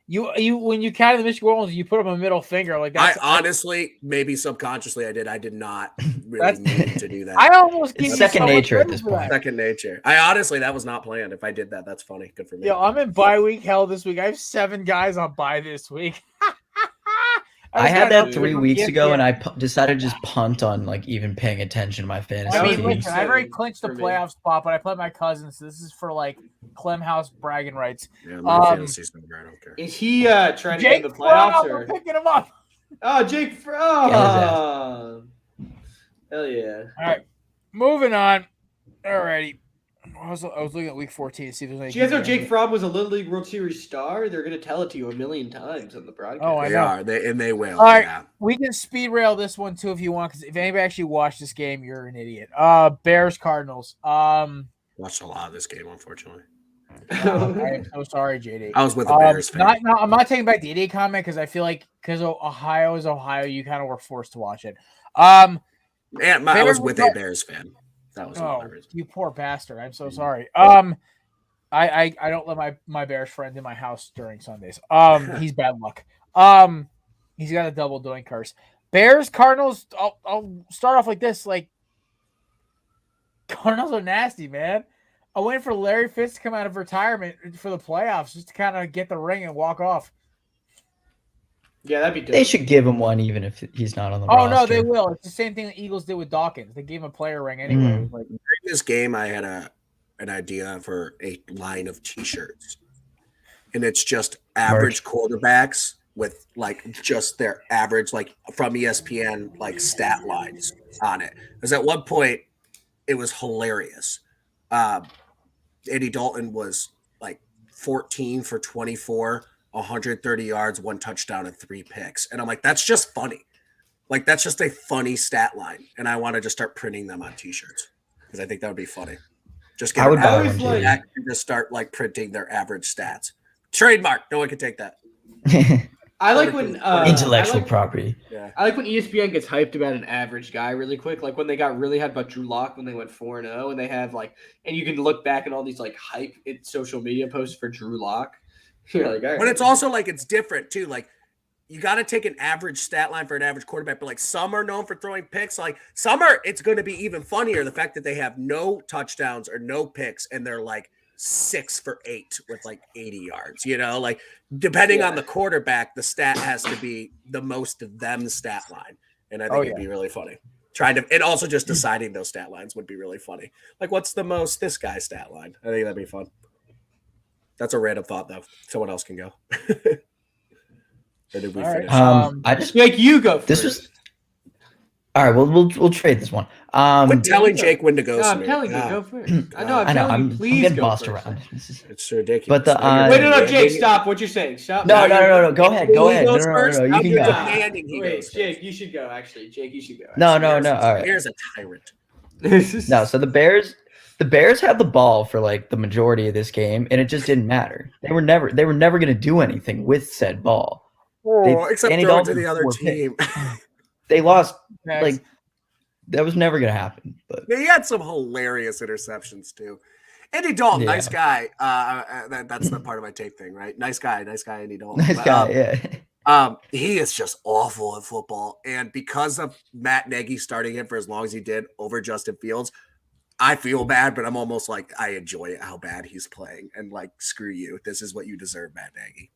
You when you counted the Michigan Wolverines, you put up a middle finger like that. I honestly, maybe subconsciously, I did. I did not really mean to do that. I almost give it's second nature at this point. Second nature. I honestly, that was not planned. If I did that, that's funny. Good for me. Yo, I'm in bye week hell this week. I have 7 guys on bye this week. I had that 3 weeks ago, and I decided to just punt on even paying attention to my fantasy. I mean, teams. listen, I already clinched the playoff spot, but I play my cousin, so this is for Clem House bragging rights. Yeah, my fantasy's number. I don't care. Is he trying to get the playoffs? Or picking him up. Oh, Jake! Hell yeah! All right, moving on. Alrighty. I was looking at week 14 to see if there's any. Do you guys know Jake Fromm was a Little League World Series star? They're going to tell it to you a million times on the broadcast. Oh, I know. They will. All right, we can speed rail this one too if you want, because if anybody actually watched this game, you're an idiot. Bears Cardinals. Watched a lot of this game, unfortunately. I'm so sorry, JD. I was with the Bears fan. I'm not taking back the idiot comment because I feel like because Ohio is Ohio, you kind of were forced to watch it. I was with a Bears fan. That was you poor bastard. I'm so sorry. I don't let my Bears friend in my house during Sundays. He's bad luck. He's got a double doing curse. Bears, Cardinals. I'll start off like this. Cardinals are nasty, man. I waiting for Larry Fitz to come out of retirement for the playoffs just to kind of get the ring and walk off. Yeah, that'd be dope. They should give him one even if he's not on the roster. Oh, no, roster. they will. It's the same thing the Eagles did with Dawkins. They gave him a player ring anyway. During this game, I had an idea for a line of T-shirts. And it's just average quarterbacks with just their average, from ESPN, stat lines on it. Because at one point, it was hilarious. Andy Dalton was 14 for 24, 130 yards, 1 touchdown, and 3 picks. And I'm like, that's just funny. That's just a funny stat line. And I want to just start printing them on T-shirts because I think that would be funny. Just get and just start printing their average stats. Trademark. No one can take that. I like when intellectual property. Yeah. I like when ESPN gets hyped about an average guy really quick. Like when they got really hyped about Drew Lock when they went 4-0, and they have and you can look back at all these hype social media posts for Drew Lock. You're like, all right. But it's also it's different too. You got to take an average stat line for an average quarterback, but some are known for throwing picks. Some are, it's going to be even funnier. The fact that they have no touchdowns or no picks, and they're 6 for 8 with 80 yards, depending on the quarterback, the stat has to be the most of them stat line. And I think it'd be really funny. And also just deciding those stat lines would be really funny. What's the most this guy's stat line? I think that'd be fun. That's a random thought though. Someone else can go. Or did we finish? I just you go first. All right, we'll trade this one. Quit telling Jake when to go. No, I'm Samir. telling you, God. go first. I know. God. I'm telling I'm you, please getting go bossed first. around. This is- It's ridiculous. But the, Now you're Wait, no, Jake, demanding- stop. What you're saying? Stop. No, Now you're- Go ahead. Go He ahead. goes No. first? You Now can you're go. demanding he Wait, goes Jake, first. you should go. Actually, Jake, you should go. No. Samir's- All right. Samir's a tyrant. No, so the Bears had the ball for like the majority of this game, and it just didn't matter. They were never going to do anything with said ball. Except Andy throw it to Dalton the other scored picks. team. They lost. Next. Like that was never going to happen. But He had some hilarious interceptions too. Andy Dalton, Yeah. nice guy. That's the part of my take thing, right? Nice guy, Andy Dalton. nice But, guy, yeah. He is just awful at football, and because of Matt Nagy starting him for as long as he did over Justin Fields, I feel bad, but I'm almost like I enjoy how bad he's playing, and like screw you, this is what you deserve, Matt Nagy.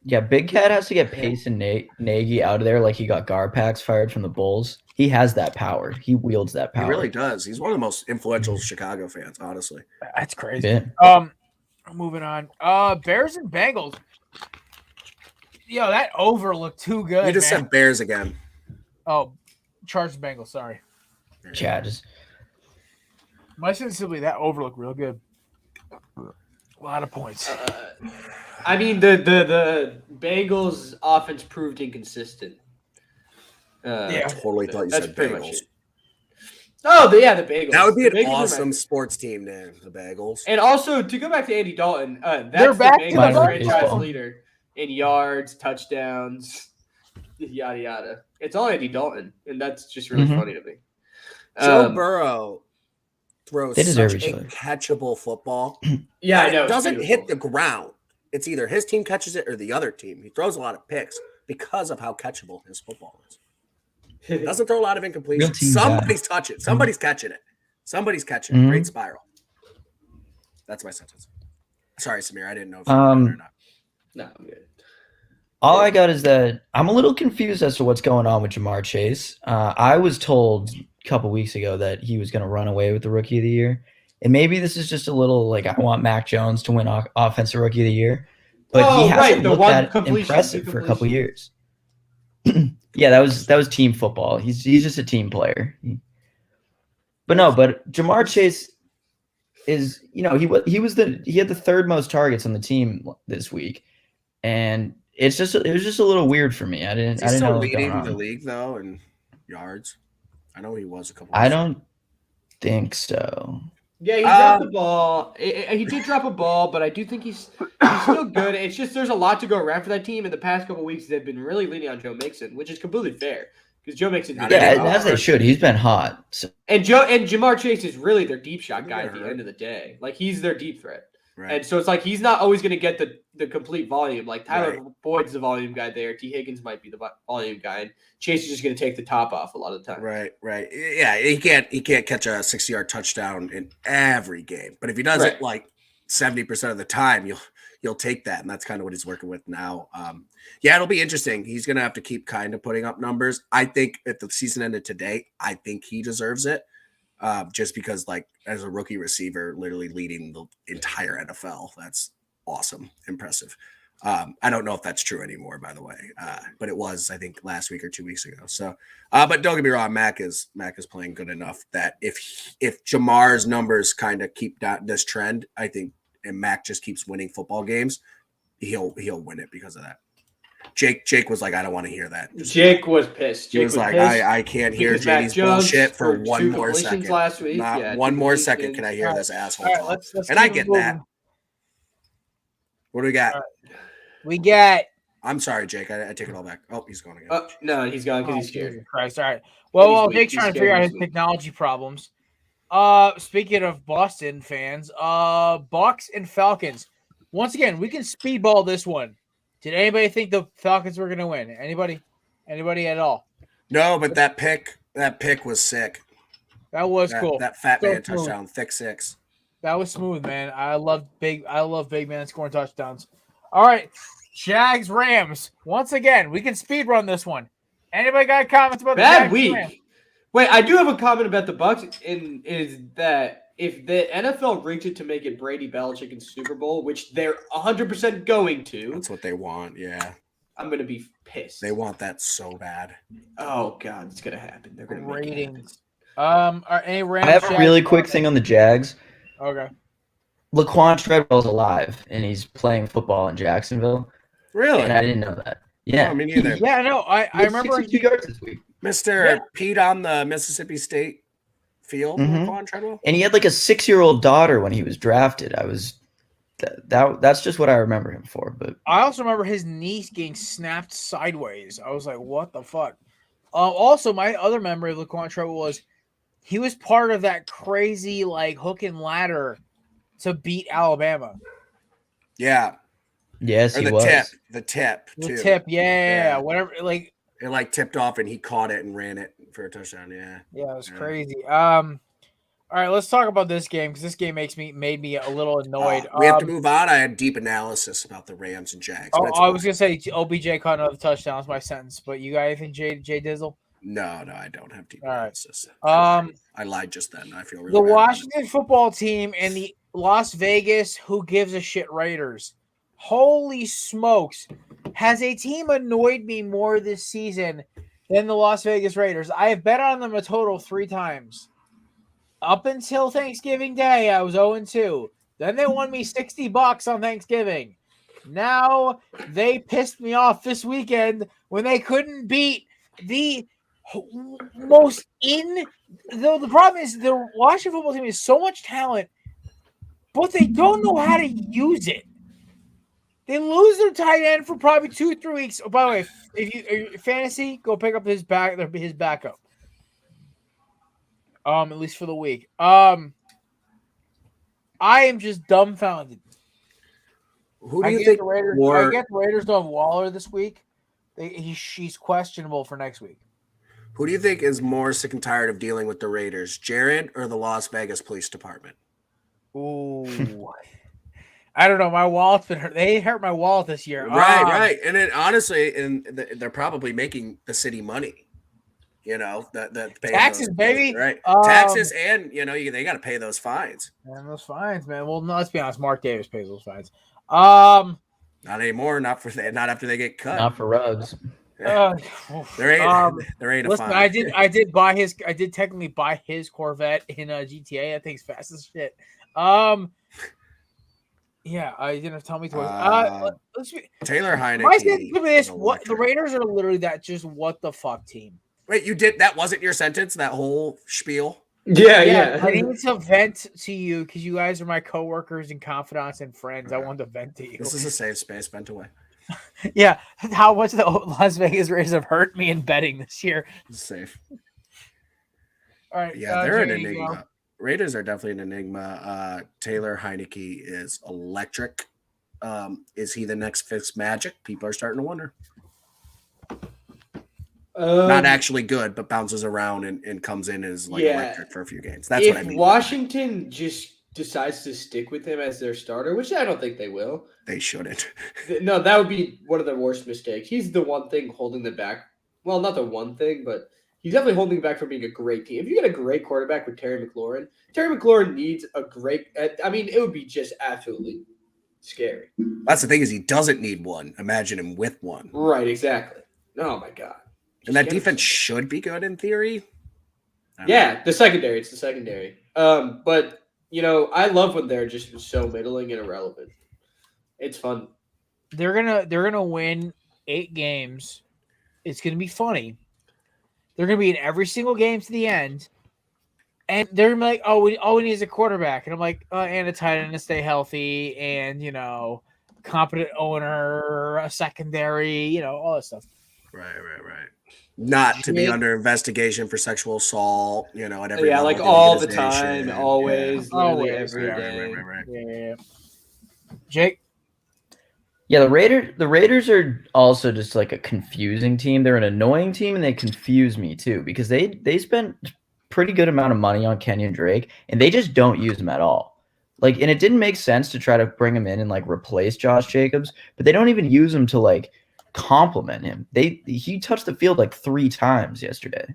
Yeah, Big Cat has to get Pace and Nagy out of there like he got Garpax fired from the Bulls. He has that power. He wields that power. He really does. He's one of the most influential Chicago fans, honestly. That's crazy. Yeah. Moving on. Bears and Bengals. Yo, that over looked too good. You just man. said Bears again. Oh, Chargers Bengals. Sorry, Chad just my simply that over looked real good. A lot of points. I mean, the Bengals offense proved inconsistent. Yeah. I totally thought you That's said pretty much Bengals. it. Oh, the Bengals. That would be The an Bengals are awesome my- sports team name, the Bagels. And also, to go back to Andy Dalton, They're that's the back to Bengals the franchise baseball. leader in yards, touchdowns, yada yada. It's all Andy Dalton, and that's just really Mhm. funny to me. Joe Um, Burrow throws They deserve such each a other. catchable football. Yeah, I And know. it it's doesn't beautiful. hit the ground. It's either his team catches it or the other team. He throws a lot of picks because of how catchable his football is. Doesn't throw a lot of Real incompletions. team Somebody's touching it. Somebody's catching it. Somebody's catching it. Mhm. Great spiral. That's my sentence. Sorry, Samir. I didn't know if you were done or not. No, I'm good. all I got is that I'm a little confused as to what's going on with Jamar Chase. I was told a couple weeks ago that he was going to run away with the Rookie of the Year, and maybe this is just a little like I want Mac Jones to win Offensive Rookie of the Year, but Oh, he hasn't right, the looked one that completion, impressive the for a couple completion. years. Yeah, that was team football. He's just a team player. But Jamar Chase is, he had the third most targets on the team this week, and it was just a little weird for me. I Is didn't he know still what was going leading on. the league though in yards? I know he was a couple. I don't think so. Yeah, he dropped the ball. He did drop a ball, but I do think he's still good. It's just there's a lot to go around for that team. In the past couple of weeks, they've been really leaning on Joe Mixon, which is completely fair because Joe Mixon. Yeah, Yeah, they and as they should. He's been hot. So, And Jamar Chase is really their deep shot guy at the hurt. end of the day. Like he's their deep threat. Right. And so it's like he's not always going to get the complete volume. Like Tyler Right. Boyd's the volume guy there. T. Higgins might be the volume guy. And Chase is just going to take the top off a lot of the time. Right. Yeah, he can't catch a 60-yard touchdown in every game, but if he does it Right. like 70% of the time, you'll take that, and that's kind of what he's working with now. Yeah, it'll be interesting. He's gonna have to keep kind of putting up numbers. I think if the season ended today, I think he deserves it, just because like as a rookie receiver, literally leading the entire NFL, that's awesome, impressive. I don't know if that's true anymore, by the way, but it was, I think, last week or 2 weeks ago. So, but don't get me wrong, Mac is playing good enough that if Jamar's numbers kind of keep this trend, I think, and Mac just keeps winning football games, he'll win it because of that. Jake was like, I don't want to hear that. Jake was pissed. He Jake was like, pissed I can't hear because Mac JD's Jones bullshit for scored one 2 more completions second. last week. Not Yeah, one 2 more second. Can completions. I hear this asshole All right, talk? let's And I keep it get that. moving. What do we got? All We got. I'm sorry, Jake. I take it all back. Oh, he's going again. No, he's gone because Oh, he's scared. Jesus Christ. All right. Well, He's while weak. Jake's He's trying to scared. figure out He's his weak. technology problems. Speaking of Boston fans, Bucks and Falcons. Once again, we can speedball this one. Did anybody think the Falcons were going to win? Anybody at all? No, but that pick was sick. That was cool. That fat So man smooth. touchdown, thick six. That was smooth, man. I love big man scoring touchdowns. All right, Jags Rams. Once again, we can speed run this one. Anybody got comments about the Bad Jags week. Rams? Wait, I do have a comment about the Bucks. Is that if the NFL rigged it to make it Brady Belichick in Super Bowl, which they're 100% going to, That's what they want. Yeah. I'm gonna be pissed. They want that so bad. Oh God, it's gonna happen. They're gonna make it happen. Ratings. Are any Rams? I have a Jags really quick comments? thing on the Jags. Okay. Laquan Treadwell's alive, and he's playing football in Jacksonville. Really? And I didn't know that. Yeah. Oh, me neither. Yeah, no, I He had remember 62 yards this week. Mr. Pete on the Mississippi State field, Mhm. Laquan Treadwell. And he had like a 6-year-old daughter when he was drafted. That's just what I remember him for. But I also remember his knee getting snapped sideways. I was like, what the fuck? Also, my other memory of Laquan Treadwell was he was part of that crazy like hook and ladder to beat Alabama. Yeah. yes, Or he the was. tip. The tip, The too. tip, yeah, Yeah. whatever. Like, It like tipped off and he caught it and ran it for a touchdown. Yeah. yeah, it was Yeah. crazy. All right, let's talk about this game because this game made me a little annoyed. We have to move on. I had deep analysis about the Rams and Jags. Oh, but it's I was fine. gonna say OBJ caught another touchdown. That's my sentence. But you got anything, Jay Dizzle? No, I don't have deep All right. analysis. I lied just then. I feel really The bad. Washington football team and the Las Vegas who gives a shit Raiders. Holy smokes. Has a team annoyed me more this season than the Las Vegas Raiders? I have bet on them a total of 3 times. Up until Thanksgiving Day, I was 0-2. Then they won me $60 on Thanksgiving. Now they pissed me off this weekend when they couldn't beat the most the problem is the Washington football team has so much talent, but they don't know how to use it. They lose their tight end for probably 2 or 3 weeks. Oh, by the way, if you fantasy, go pick up his backup. At least for the week. I am just dumbfounded. Who do I you get think the Raiders. more? I get the Raiders don't have Waller this week. She's questionable for next week. Who do you think is more sick and tired of dealing with the Raiders, Jared or the Las Vegas Police Department? Ooh. I don't know. My wallet's been hurt. They hurt my wallet this year. Right. And it honestly, they're probably making the city money. You know, the Taxes, baby. Right. Taxes, and they got to pay those fines. And those fines, man. Well, no, let's be honest. Mark Davis pays those fines. Not anymore. Not after they get cut. Not for Ruggs. There ain't a listen, fine. I did technically buy his Corvette in GTA. That thing's fast as shit. Yeah, I didn't tell me to. Let's be Taylor Heineke. My sentence to this: is what the electric. Raiders are literally that just what the fuck team. Wait, you did that? Wasn't your sentence? That whole spiel? Yeah. I need to vent to you because you guys are my coworkers and confidants and friends. I want to vent to you. This is a safe space. Vent away. Yeah, how much the Las Vegas Raiders have hurt me in betting this year. It's safe. All right, Yeah, they're an Jerry, you enigma. go. Raiders are definitely an enigma. Taylor Heineke is electric. Is he the next Fitz Magic? People are starting to wonder. Not actually good, but bounces around and comes in as electric for a few games. That's what I mean. If Washington just decides to stick with him as their starter, which I don't think they will. They shouldn't. No, that would be one of their worst mistakes. He's the one thing holding them back. Well, not the one thing, but he's definitely holding them back from being a great team. If you get a great quarterback with Terry McLaurin needs a great – it would be just absolutely scary. That's the thing is he doesn't need one. Imagine him with one. Right, exactly. Oh, my God. And that defense should be good in theory. Yeah, the secondary. It's the secondary. But, I love when they're just so middling and irrelevant. It's fun. They're gonna win 8 games. It's gonna be funny. They're gonna be in every single game to the end, and they're like, "Oh, we need is a quarterback," and I'm like, "And a tight end to stay healthy, and competent owner, a secondary, all that stuff." Right. Not to be under investigation for sexual assault, at every level of the all the organization. time, always, literally Always, every yeah. day. Right. Yeah. Jake. Yeah, the Raiders are also just like a confusing team. They're an annoying team, and they confuse me too because they spent pretty good amount of money on Kenyon Drake, and they just don't use him at all. And it didn't make sense to try to bring him in and replace Josh Jacobs, but they don't even use him to compliment him. He touched the field 3 times yesterday.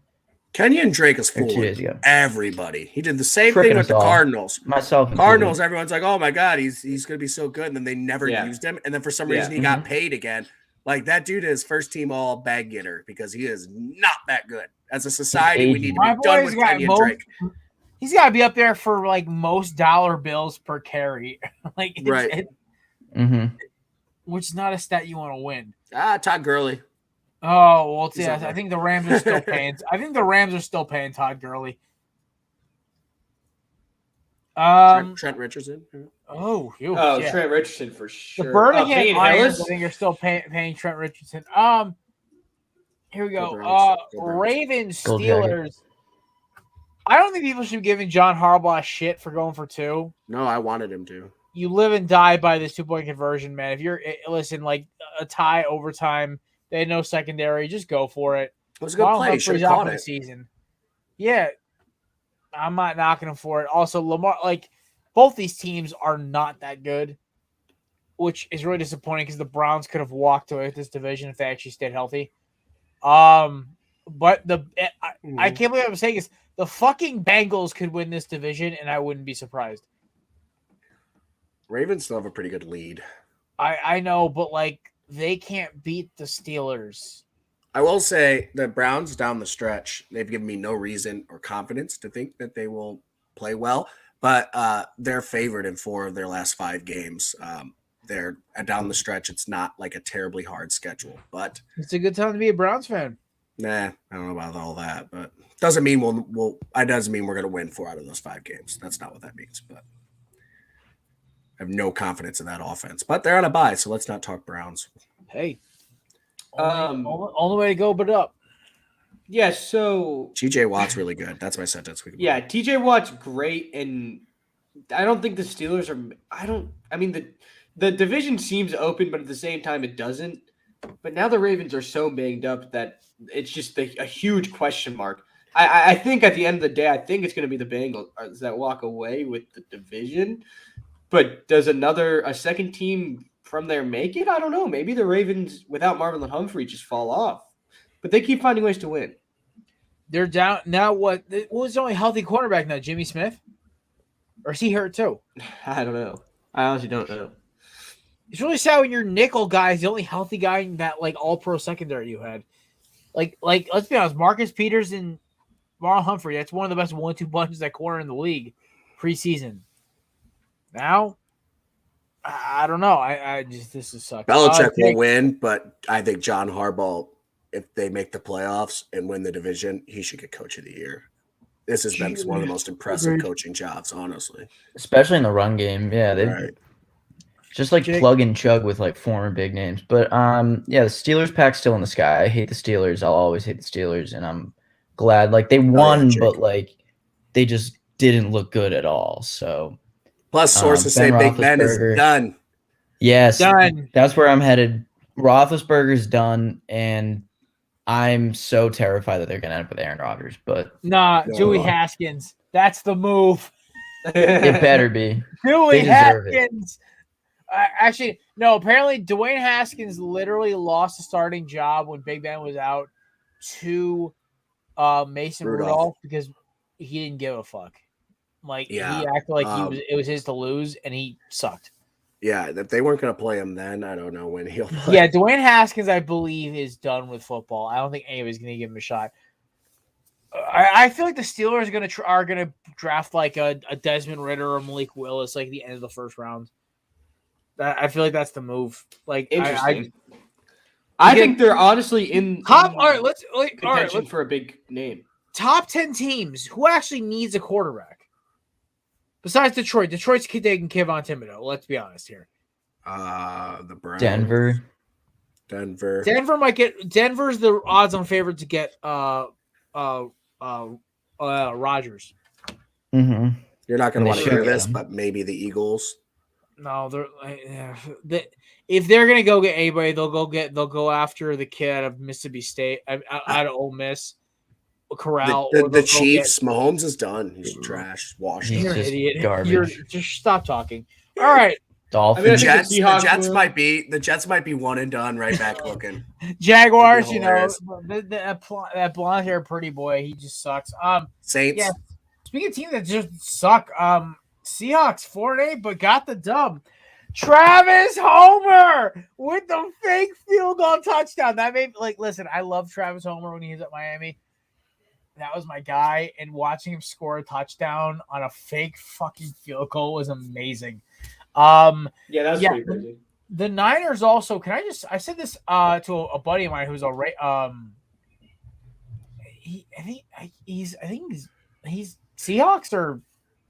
Kenyon Drake is 2 fooling days ago. everybody. He did the same Tricking thing with us the all. Cardinals. Myself included. Cardinals, everyone's like, "Oh my God, he's going to be so good," and then they never used him. And then for some reason he got paid again. Like that dude is first team all bag getter because he is not that good. As a society, we need to My be done boy's with got Kenyon Drake. He's got to be up there for like most dollar bills per carry, like Right. which is not a stat you want to win. Todd Gurley. Oh well, He's yeah. up there. I think the Rams are still paying. I think the Rams are still paying Todd Gurley. Trent Richardson. Oh, yeah. Trent Richardson for sure. The Birmingham Payne Irons, Hillis? I think, are still paying Trent Richardson. Here we go. Go Browns. Ravens, Go Steelers. I don't think people should be giving John Harbaugh shit for going for 2. No, I wanted him to. You live and die by this 2-point conversion, man. If you're like a tie, overtime, they had no secondary, just go for it. It was a good play. Should have caught it. Season. Yeah, I'm not knocking him for it. Also, Lamar, like both these teams are not that good, which is really disappointing because the Browns could have walked away with this division if they actually stayed healthy. But I can't believe I'm saying this. The fucking Bengals could win this division, and I wouldn't be surprised. Ravens still have a pretty good lead. I know, but like they can't beat the Steelers. I will say the Browns down the stretch, they've given me no reason or confidence to think that they will play well, but they're favored in 4 of their last 5 games. They're down the stretch. It's not like a terribly hard schedule, but It's a good time to be a Browns fan. nah, I don't know about all that, but doesn't mean it doesn't mean we're going to win 4 out of those 5 games. That's not what that means, but I have no confidence in that offense, but they're on a bye. So let's not talk Browns. Hey, only way to go, but up. Yeah, so TJ Watt's really good. That's my sentence. yeah, TJ Watt's great, and I don't think the Steelers are. I mean the division seems open, but at the same time it doesn't. But now the Ravens are so banged up that it's just a huge question mark. I think at the end of the day, I think it's going to be the Bengals that walk away with the division. But does a second team from there make it? I don't know. Maybe the Ravens without Marlon Humphrey just fall off. But they keep finding ways to win. They're down now. What was the only healthy quarterback now? Jimmy Smith, or is he hurt too? I don't know. I honestly don't know. It's really sad when your nickel guy is the only healthy guy in that like all pro secondary you had. Like let's be honest, Marcus Peters and Marlon Humphrey. That's one of the best 1-2 punches at corner in the league preseason. Now, I don't know. I just this is sucks. Belichick will win, but I think John Harbaugh, if they make the playoffs and win the division, he should get Coach of the Year. This has been one of the most impressive coaching jobs, honestly. Especially in the run game. Yeah, they just like plug and chug with like former big names. But yeah, the Steelers pack's still in the sky. I hate the Steelers. I'll always hate the Steelers, and I'm glad like they won, but like they just didn't look good at all. So plus sources say Big Ben is done. Yes, done. That's where I'm headed. Roethlisberger's done, and I'm so terrified that they're going to end up with Aaron Rodgers. But Dewey Haskins. That's the move. It better be. Dewey Haskins. Actually, no. Apparently, Dwayne Haskins literally lost a starting job when Big Ben was out to Mason Rudolph because he didn't give a fuck. Like he acted like it was his to lose, and he sucked. Yeah, if they weren't going to play him then, I don't know when he'll play. Yeah, Dwayne Haskins, I believe, is done with football. I don't think anybody's going to give him a shot. I feel like the Steelers are going to draft like a Desmond Ridder or Malik Willis like at the end of the first round. I feel like that's the move. Like interesting. I think they're honestly in top. All right, let's for a big name. Top 10 teams. Who actually needs a quarterback? Besides Detroit. Detroit's taking Kevon Thibodeau. Let's be honest here. The Browns. Denver might get. Denver's the odds-on favorite to get Rodgers. Mm-hmm. You're not going to want to hear this, but maybe the Eagles. No, if they're going to go get anybody, they'll go after the kid out of Mississippi State, out of Ole Miss. Corral. The Chiefs. Mahomes is done. He's trash. Washed. You're an idiot. Garbage. Just stop talking. All right. Dolphins. The Jets might be one and done. Right back looking. Jaguars. You know that blonde hair pretty boy. He just sucks. Saints. Yeah. Speaking of teams that just suck, Seahawks 4-8, but got the dub. Travis Homer with the fake field goal touchdown. That made listen, I love Travis Homer when he was at Miami. That was my guy, and watching him score a touchdown on a fake fucking field goal was amazing. Yeah, that's pretty crazy. The Niners also. I said this to a buddy of mine who's I think he's Seahawks or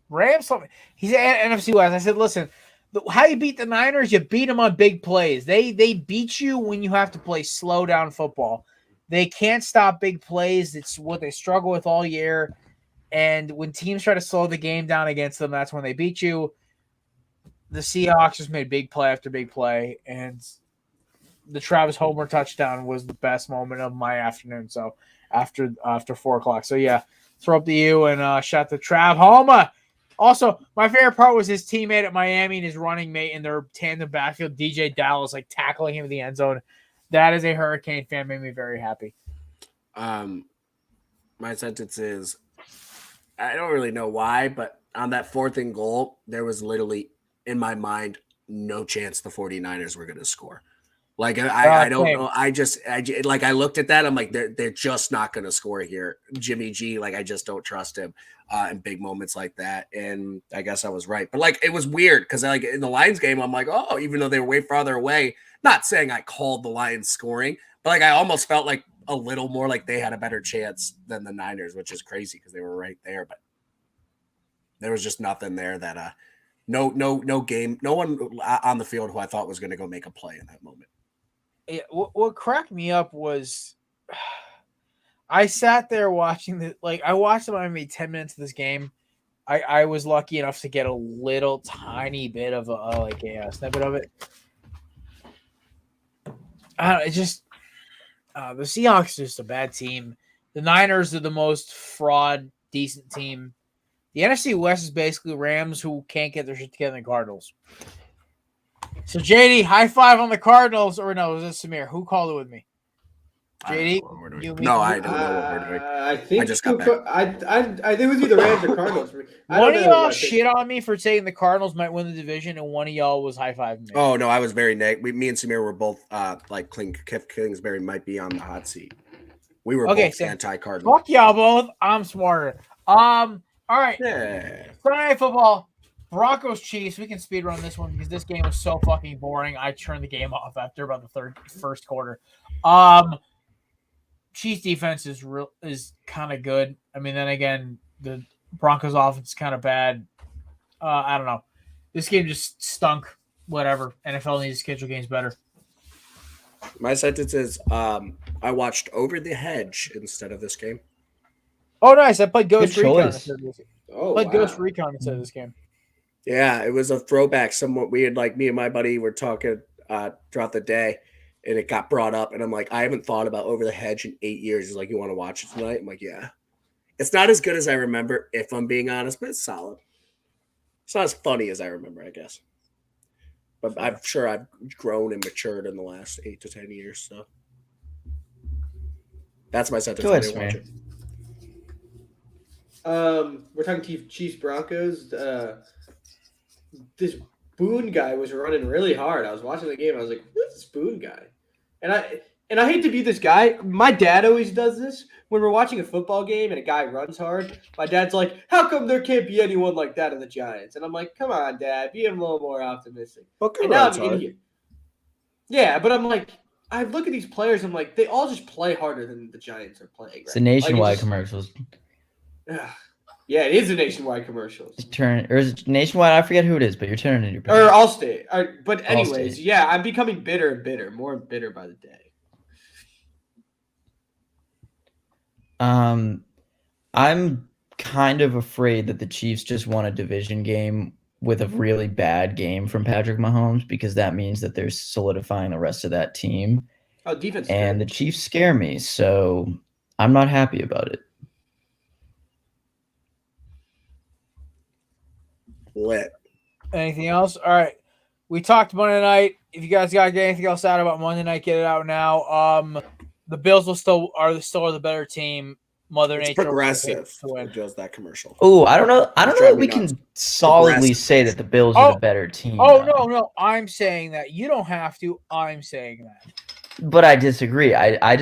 Rams. Something. He's at NFC West. I said, listen. How you beat the Niners? You beat them on big plays. They beat you when you have to play slow down football. They can't stop big plays. It's what they struggle with all year. And when teams try to slow the game down against them, that's when they beat you. The Seahawks just made big play after big play, and the Travis Homer touchdown was the best moment of my afternoon. So after 4:00. So yeah, throw up to you and shout to Trav Homer. Also, my favorite part was his teammate at Miami and his running mate in their tandem backfield, DJ Dallas, tackling him in the end zone. That is a Hurricane fan, made me very happy. My sentence is, I don't really know why, but on that 4th and goal, there was literally, in my mind, no chance the 49ers were going to score. I don't know. I looked at that. I'm like, they're just not going to score here. Jimmy G, I just don't trust him in big moments like that. And I guess I was right. But it was weird because in the Lions game, I'm like, oh, even though they were way farther away, not saying I called the Lions scoring, but I almost felt like a little more like they had a better chance than the Niners, which is crazy because they were right there. But there was just nothing there that no game, no one on the field who I thought was going to go make a play in that moment. Yeah, what cracked me up was I sat there watching I watched about maybe 10 minutes of this game. I was lucky enough to get a little tiny bit of a snippet of it. The Seahawks are just a bad team. The Niners are the most fraud, decent team. The NFC West is basically Rams who can't get their shit together in the Cardinals. So, JD, high five on the Cardinals. Or no, was it Samir? Who called it with me? JD? I don't know what we're doing. I think I just got back. I think it was either Rams or Cardinals. One of y'all shit on me for saying the Cardinals might win the division, and one of y'all was high-fiving me. Oh, no, I was very negative. Me and Samir were both Kingsbury might be on the hot seat. We were both anti-Cardinals. Fuck y'all both. I'm smarter. All right. Yeah. Sunday Night Football. Broncos Chiefs. We can speed run this one because this game was so fucking boring. I turned the game off after about the first quarter. Chiefs defense is kind of good. I mean, then again, the Broncos offense is kind of bad. I don't know. This game just stunk. Whatever. NFL needs to schedule games better. My sentence is I watched Over the Hedge instead of this game. Oh, nice. I played Ghost Recon choice. instead of this game. Ghost Recon instead of this game. Yeah, it was a throwback. Somewhat weird. Me and my buddy were talking throughout the day, and it got brought up. And I'm like, I haven't thought about Over the Hedge in 8 years. He's like, you want to watch it tonight? I'm like, yeah. It's not as good as I remember, if I'm being honest, but it's solid. It's not as funny as I remember, I guess. But I'm sure I've grown and matured in the last 8 to 10 years. So that's my sentence. Good, man. We're talking Chiefs Broncos. This Boone guy was running really hard. I was watching the game. I was like, who's this Boone guy? And I hate to be this guy. My dad always does this. When we're watching a football game and a guy runs hard, my dad's like, how come there can't be anyone like that in the Giants? And I'm like, come on, Dad. Be a little more optimistic. Okay, now I'm an idiot. Yeah, but I'm like, I look at these players. I'm like, they all just play harder than the Giants are playing. Right? It's a nationwide commercials. Yeah, it is a nationwide commercial. Or is it nationwide? I forget who it is, but you're turning in your Or Allstate. But anyways, Allstate. yeah, I'm becoming bitter and bitter, more bitter by the day. I'm kind of afraid that the Chiefs just won a division game with a really bad game from Patrick Mahomes because that means that they're solidifying the rest of that team. Oh, defense. And the Chiefs scare me, so I'm not happy about it. Lit. Anything else? All right. We talked Monday night. If you guys got to get anything else out about Monday night, get it out now. The Bills are still the better team. Mother It's Nature will progressive. to win. It does that commercial. Oh, I don't know. I don't know Drive that me we nuts. can solidly Progressive. say that the Bills are the better team. though. No. I'm saying that. You don't have to. I'm saying that. But I disagree. I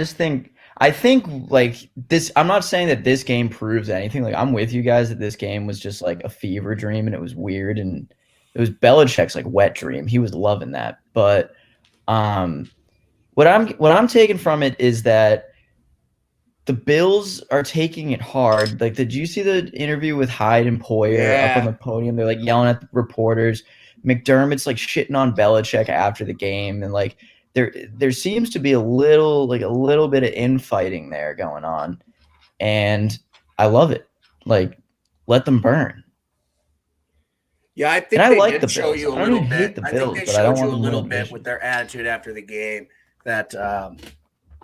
think like this. I'm not saying that this game proves anything. Like I'm with you guys that this game was just like a fever dream and it was weird and it was Belichick's like wet dream. He was loving that. But what I'm taking from it is that the Bills are taking it hard. Like, did you see the interview with Hyde and Poyer up on the podium? They're like yelling at the reporters. McDermott's like shitting on Belichick after the game, and like there seems to be a little bit of infighting there going on, and I love it. Like, let them burn. Yeah, I think And I they like did the show Bills. you a I don't little even bit. hate the I Bills, think they but I don't showed you want a them little winning bit division. with their attitude after the game that,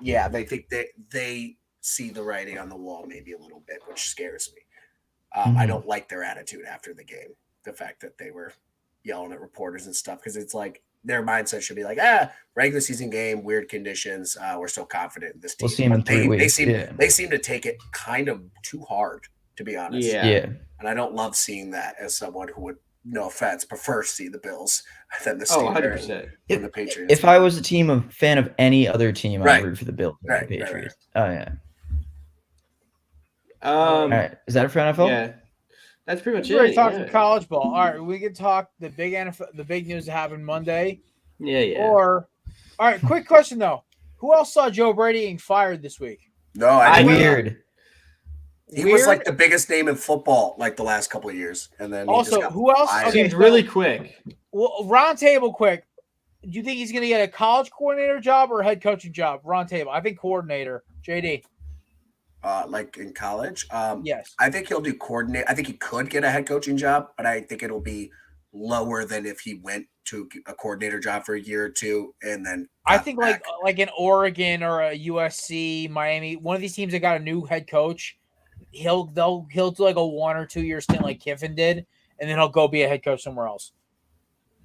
yeah, they think they see the writing on the wall maybe a little bit, which scares me. I don't like their attitude after the game. The fact that they were yelling at reporters and stuff, because it's like their mindset should be like, regular season game, weird conditions. We're still confident in this team. We'll see them in 3 weeks. They seem to take it kind of too hard, to be honest. Yeah. And I don't love seeing that as someone who would, no offense, prefer to see the Bills than the Steelers 100%. and the Patriots. If I was a fan of any other team, Right. I'd root for the Bills and Right, the right, Patriots. Oh yeah. All All right. Is that it for NFL? Yeah, that's pretty much We already it. talked Yeah. college ball. All right, we can talk the big NFL, the big news that happened Monday. Yeah. Or, all right, quick question though: who else saw Joe Brady getting fired this week? No, I didn't. Weird. He was like the biggest name in football like the last couple of years, and then he Also, just got who else? fired. Okay, Seems really quick. Well, round table, quick. Do you think he's going to get a college coordinator job or a head coaching job? Round table. I think coordinator. JD. Like in college. Yes. I think he'll do coordinate. I think he could get a head coaching job, but I think it'll be lower than if he went to a coordinator job for a year or two and then. I think like in Oregon or a USC, Miami, one of these teams that got a new head coach, he'll do like a 1 or 2 year stint like Kiffin did, and then he'll go be a head coach somewhere else.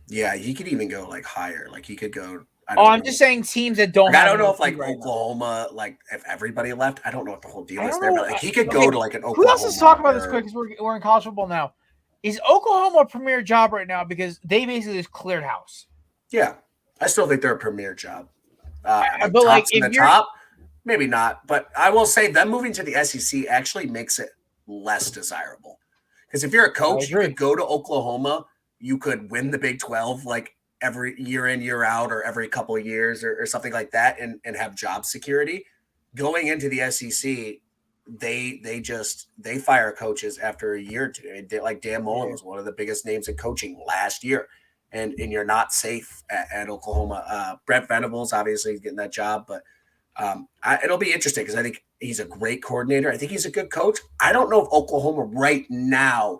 Yeah, he could even go like higher. Like he could go. I'm just saying teams that don't. Like, have I don't know if right like Oklahoma, like if everybody left, I don't know what the whole deal I is don't there. know. But like he could go to like an Oklahoma. Who else is talking about this quick? Because we're in college football now. Is Oklahoma a premier job right now because they basically just cleared house? Yeah, I still think they're a premier job. But like if you're top, maybe not. But I will say them moving to the SEC actually makes it less desirable. Because if you're a coach, you could go to Oklahoma, you could win the Big 12 like every year in, year out, or every couple of years or something like that, and have job security. Going into the SEC, they fire coaches after a year or two. Like Dan Mullen was one of the biggest names in coaching last year. And you're not safe at Oklahoma. Brent Venables obviously is getting that job, but it'll be interesting because I think he's a great coordinator. I think he's a good coach. I don't know if Oklahoma right now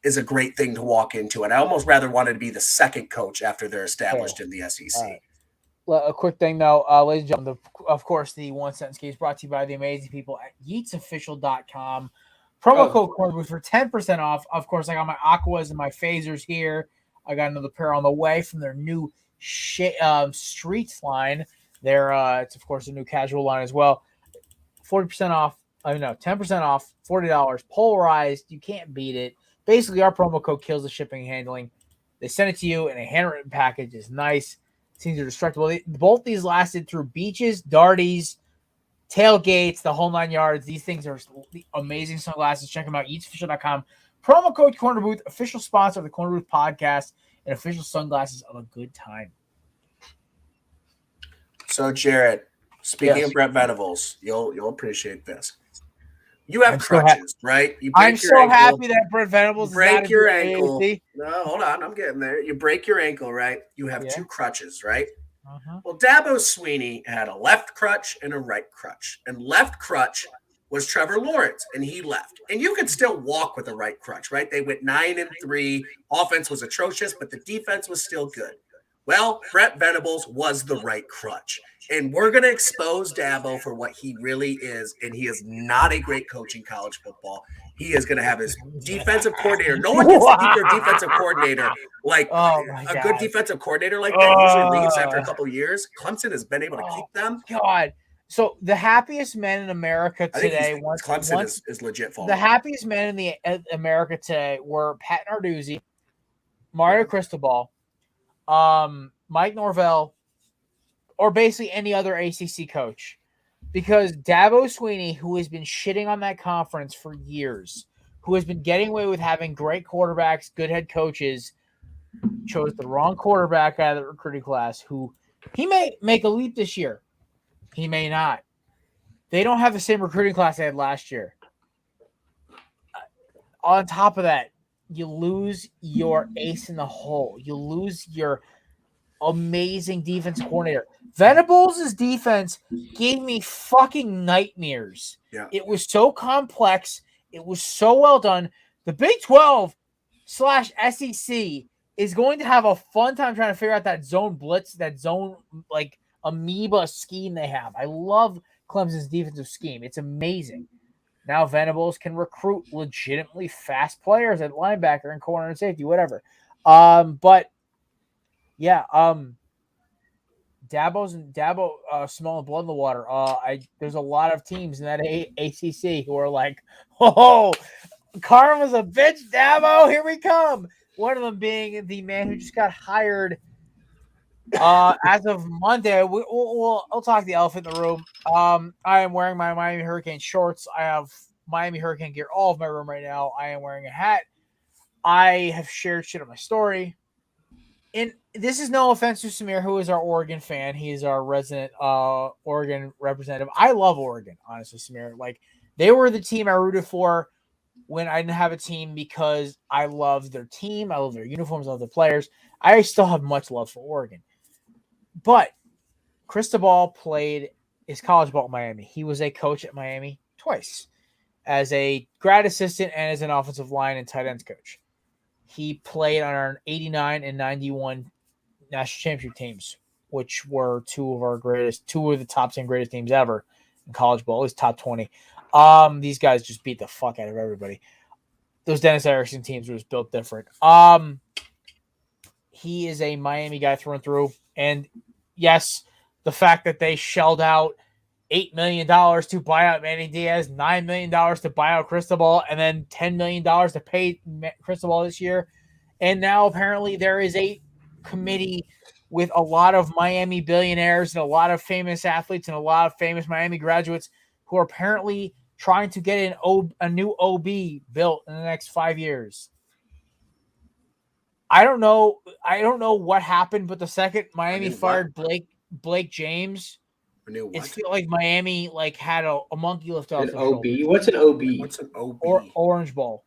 is a great thing to walk into, and I almost rather wanted to be the second coach after they're established in the SEC. Right. Well, a quick thing though, ladies and gentlemen, of course, the one sentence case brought to you by the amazing people at yeetsofficial.com. Promo code Korner Booth for 10% off. Of course, I got my aquas and my phasers here. I got another pair on the way from their new Streets line. It's of course a new casual line as well. 40% off. 10% off. $40. Polarized. You can't beat it. Basically, our promo code kills the shipping and handling. They send it to you in a handwritten package. It's nice. Seems destructible. Both these lasted through beaches, darties, tailgates, the whole 9 yards. These things are amazing sunglasses. Check them out. Eatsofficial.com. Promo code Korner Booth, official sponsor of the Korner Booth podcast, and official sunglasses of a good time. So, Jared, speaking of Brent Venables, you'll appreciate this. You have crutches, right? I'm so happy that Brent Venables break your ankle. No, hold on, I'm getting there. You break your ankle, right? You have two crutches, right? Uh-huh. Well, Dabo Sweeney had a left crutch and a right crutch, and left crutch was Trevor Lawrence, and he left. And you could still walk with a right crutch, right? They went 9-3. Offense was atrocious, but the defense was still good. Well, Brent Venables was the right crutch. And we're going to expose Dabo for what he really is, and he is not a great coach in college football. He is going to have his defensive coordinator. No one gets to keep their defensive coordinator like a good defensive coordinator like that usually leaves after a couple of years. Clemson has been able to keep them. God. So the happiest men in America I think today, Clemson is legit falling. the happiest men in America today were Pat Narduzzi, Mario Cristobal, Mike Norvell, or basically any other ACC coach. Because Dabo Swinney, who has been shitting on that conference for years, who has been getting away with having great quarterbacks, good head coaches, chose the wrong quarterback out of the recruiting class, who he may make a leap this year. He may not. They don't have the same recruiting class they had last year. On top of that, you lose your ace in the hole. You lose your amazing defense coordinator. Venables' defense gave me fucking nightmares. Yeah. It was so complex. It was so well done. The Big 12/SEC is going to have a fun time trying to figure out that zone blitz, that zone like amoeba scheme they have. I love Clemson's defensive scheme. It's amazing. Now Venables can recruit legitimately fast players at linebacker and corner and safety, whatever. But yeah, Dabo smelling blood in the water. There's a lot of teams in that ACC who are like, oh, karma's a bitch, Dabo, here we come. One of them being the man who just got hired as of Monday. I'll talk the elephant in the room. I am wearing my Miami Hurricane shorts. I have Miami Hurricane gear all of my room right now. I am wearing a hat. I have shared shit on my story. And this is no offense to Samir, who is our Oregon fan. He is our resident Oregon representative. I love Oregon, honestly, Samir. Like, they were the team I rooted for when I didn't have a team because I loved their team. I love their uniforms. I love the players. I still have much love for Oregon. But Cristobal played his college ball at Miami. He was a coach at Miami twice as a grad assistant and as an offensive line and tight ends coach. He played on our 89 and 91 national championship teams, which were two of the top 10 greatest teams ever in college ball, at least top 20. These guys just beat the fuck out of everybody. Those Dennis Erickson teams were just built different. He is a Miami guy through and through. And yes, the fact that they shelled out $8 million to buy out Manny Diaz, $9 million to buy out Cristobal, and then $10 million to pay Cristobal this year. And now apparently there is a committee with a lot of Miami billionaires and a lot of famous athletes and a lot of famous Miami graduates who are apparently trying to get a new OB built in the next 5 years. I don't know what happened, but the second Miami fired Blake James, it felt like Miami had a monkey lift off their OB. shoulders. What's an OB? What's an OB? Or Orange Bowl.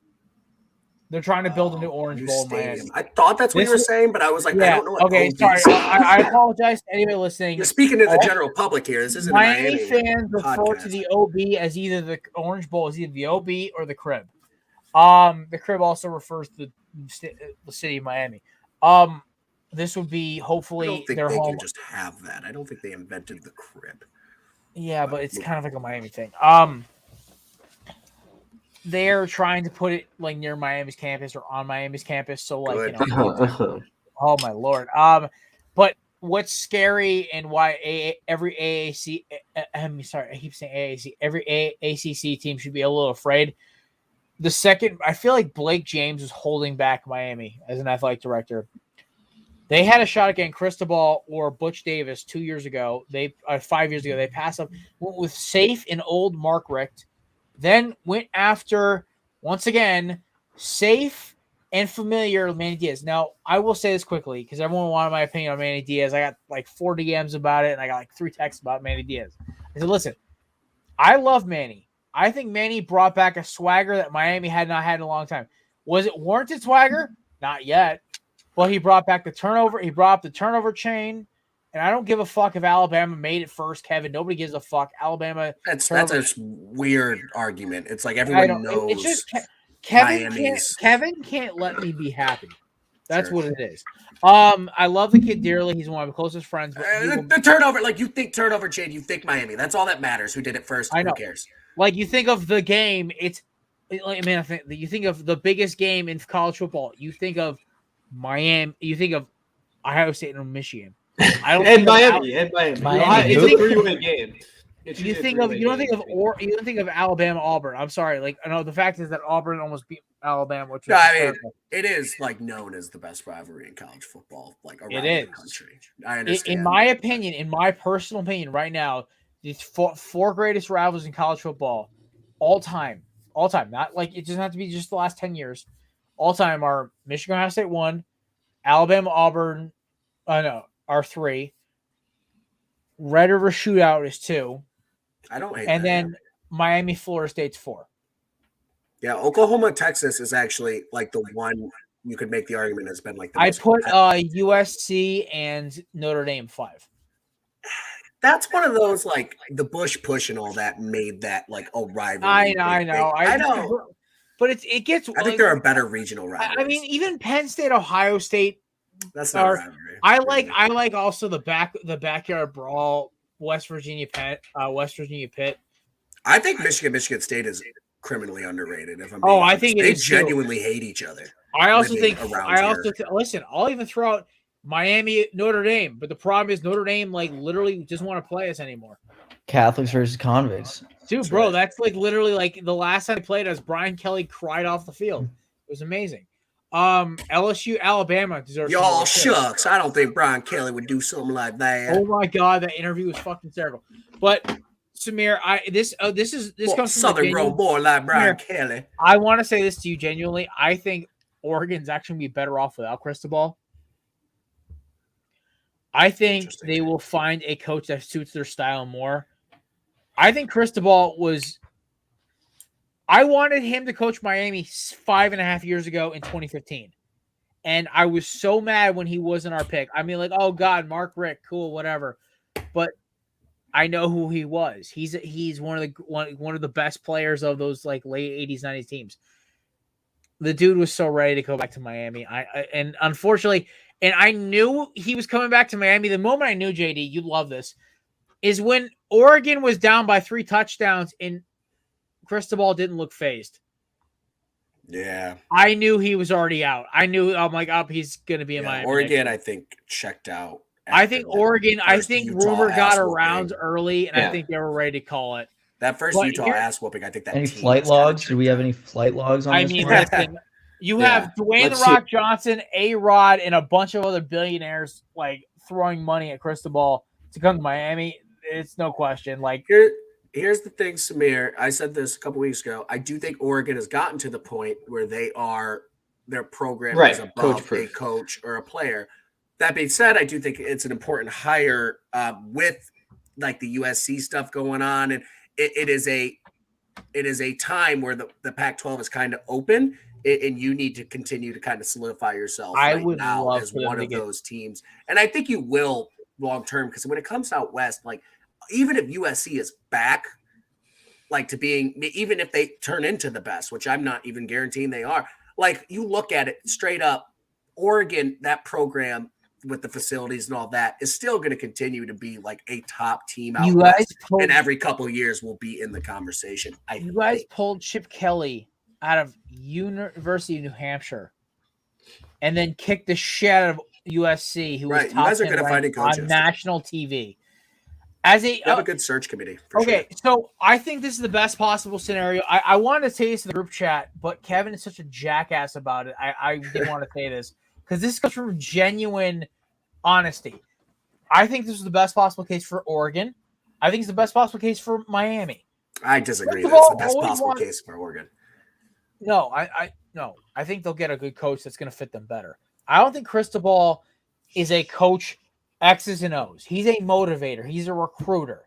They're trying to build a new Orange Bowl in Miami. I thought that's what you were saying, but I was like, Yeah, I don't know what okay, OB sorry. is. I apologize to anybody listening. You're speaking to the general public here. This isn't Miami a Miami fans refer podcast. to the OB as either the Orange Bowl as either the OB or the Crib. The Crib also refers to the city of Miami. This would be I hopefully don't think their they home. can just have that. I don't think they invented the crib. Yeah, but it's kind of like a Miami thing. They're trying to put it like near Miami's campus or on Miami's campus. So oh my Lord. But what's scary and why every AAC, I'm sorry, I keep saying AAC, every ACC team should be a little afraid. The second, I feel like Blake James was holding back Miami as an athletic director. They had a shot at getting Cristobal or Butch Davis 2 years ago. 5 years ago, they passed up, went with safe and old Mark Richt, then went after, once again, safe and familiar Manny Diaz. Now, I will say this quickly because everyone wanted my opinion on Manny Diaz. I got like 4 DMs about it, and I got like 3 texts about Manny Diaz. I said, listen, I love Manny. I think Manny brought back a swagger that Miami had not had in a long time. Was it warranted swagger? Not yet. Well, he brought back the turnover. He brought up the turnover chain, and I don't give a fuck if Alabama made it first, Kevin. Nobody gives a fuck. Alabama. That's a weird argument. It's like everyone knows. It's just Kevin can't let me be happy. That's what it is. I love the kid dearly. He's one of my closest friends. The turnover, like you think turnover chain, you think Miami. That's all that matters. Who did it first? I know. Who cares? Like you think of the game. You think of the biggest game in college football. You think of Miami. You think of Ohio State and Michigan. I don't and Miami. Miami. It's a 3-win game. You don't think of Alabama Auburn. I'm sorry. Like I know the fact is that Auburn almost beat Alabama, which was hysterical. it is like known as the best rivalry in college football, like around It the is. country. I understand. In my opinion, in my personal opinion, right now, these four greatest rivals in college football, all time. Not like it doesn't have to be just the last 10 years. All time are Michigan Ohio State 1, Alabama Auburn, are 3. Red River Shootout is 2. I don't hate and that. then Miami Florida State's 4. Yeah, Oklahoma Texas is actually like the one you could make the argument has been like the I most put USC and Notre Dame 5. That's one of those like the Bush push and all that made that like a rivalry. I know. But it gets. I think there are better regional rivalries. I mean, even Penn State, Ohio State. That's not a rivalry. I like also the backyard brawl, West Virginia Pitt. I think Michigan State is criminally underrated. If I'm I think they genuinely hate each other. I also think. Listen. I'll even throw out Miami Notre Dame, but the problem is Notre Dame like literally doesn't want to play us anymore. Catholics versus convicts. Dude, that's bro, that's like literally like the last time they played us, Brian Kelly cried off the field. It was amazing. LSU, Alabama deserves. Y'all shucks. I don't think Brian Kelly would do something like that. Oh my god, that interview was fucking terrible. But Samir, this comes from Southern grown boy like Brian Kelly. I want to say this to you genuinely. I think Oregon's actually gonna be better off without Cristobal. I think they will find a coach that suits their style more. I think Cristobal was. I wanted him to coach Miami 5.5 years ago in 2015. And I was so mad when he wasn't our pick. I mean, like, oh God, Mark Richt, cool, whatever. But I know who he was. He's one of the best players of those like late 80s, 90s teams. The dude was so ready to go back to Miami. And unfortunately, and I knew he was coming back to Miami. The moment I knew, JD, you'd love this, is when Oregon was down by 3 touchdowns and Cristobal didn't look phased. Yeah. I knew he was already out. I'm like, he's going to be in Miami. Oregon, I think, checked out. I think Oregon, rumor got around early, and I think they were ready to call it. That first Utah ass whooping, I think that. Any flight logs? Do we have any flight logs on this? Listen, you have Dwayne The Rock Johnson, A-Rod, and a bunch of other billionaires like throwing money at Cristobal to come to Miami. It's no question. Like here's the thing, Samir. I said this a couple weeks ago. I do think Oregon has gotten to the point where their program is above a coach or a player. That being said, I do think it's an important hire with like the USC stuff going on, and it is a time where the Pac-12 is kind of open, and you need to continue to kind of solidify yourself now as one of those teams. And I think you will long term, because when it comes out west, like even if USC is back, like to being, even if they turn into the best, which I'm not even guaranteeing they are, like you look at it straight up, Oregon, that program with the facilities and all that is still going to continue to be like a top team out west, and every couple of years will be in the conversation. You guys pulled Chip Kelly out of University of New Hampshire and then kicked the shit out of USC, who was top 10 you guys are going to find coaches on national TV. You have a good search committee. Sure. So I think this is the best possible scenario. I wanted to say this in the group chat, but Kevin is such a jackass about it. I didn't want to say this because this comes from genuine honesty. I think this is the best possible case for Oregon. I think it's the best possible case for Miami. I disagree. That's the best possible case for Oregon. No, I think they'll get a good coach that's going to fit them better. I don't think Cristobal is a coach X's and O's. He's a motivator. He's a recruiter.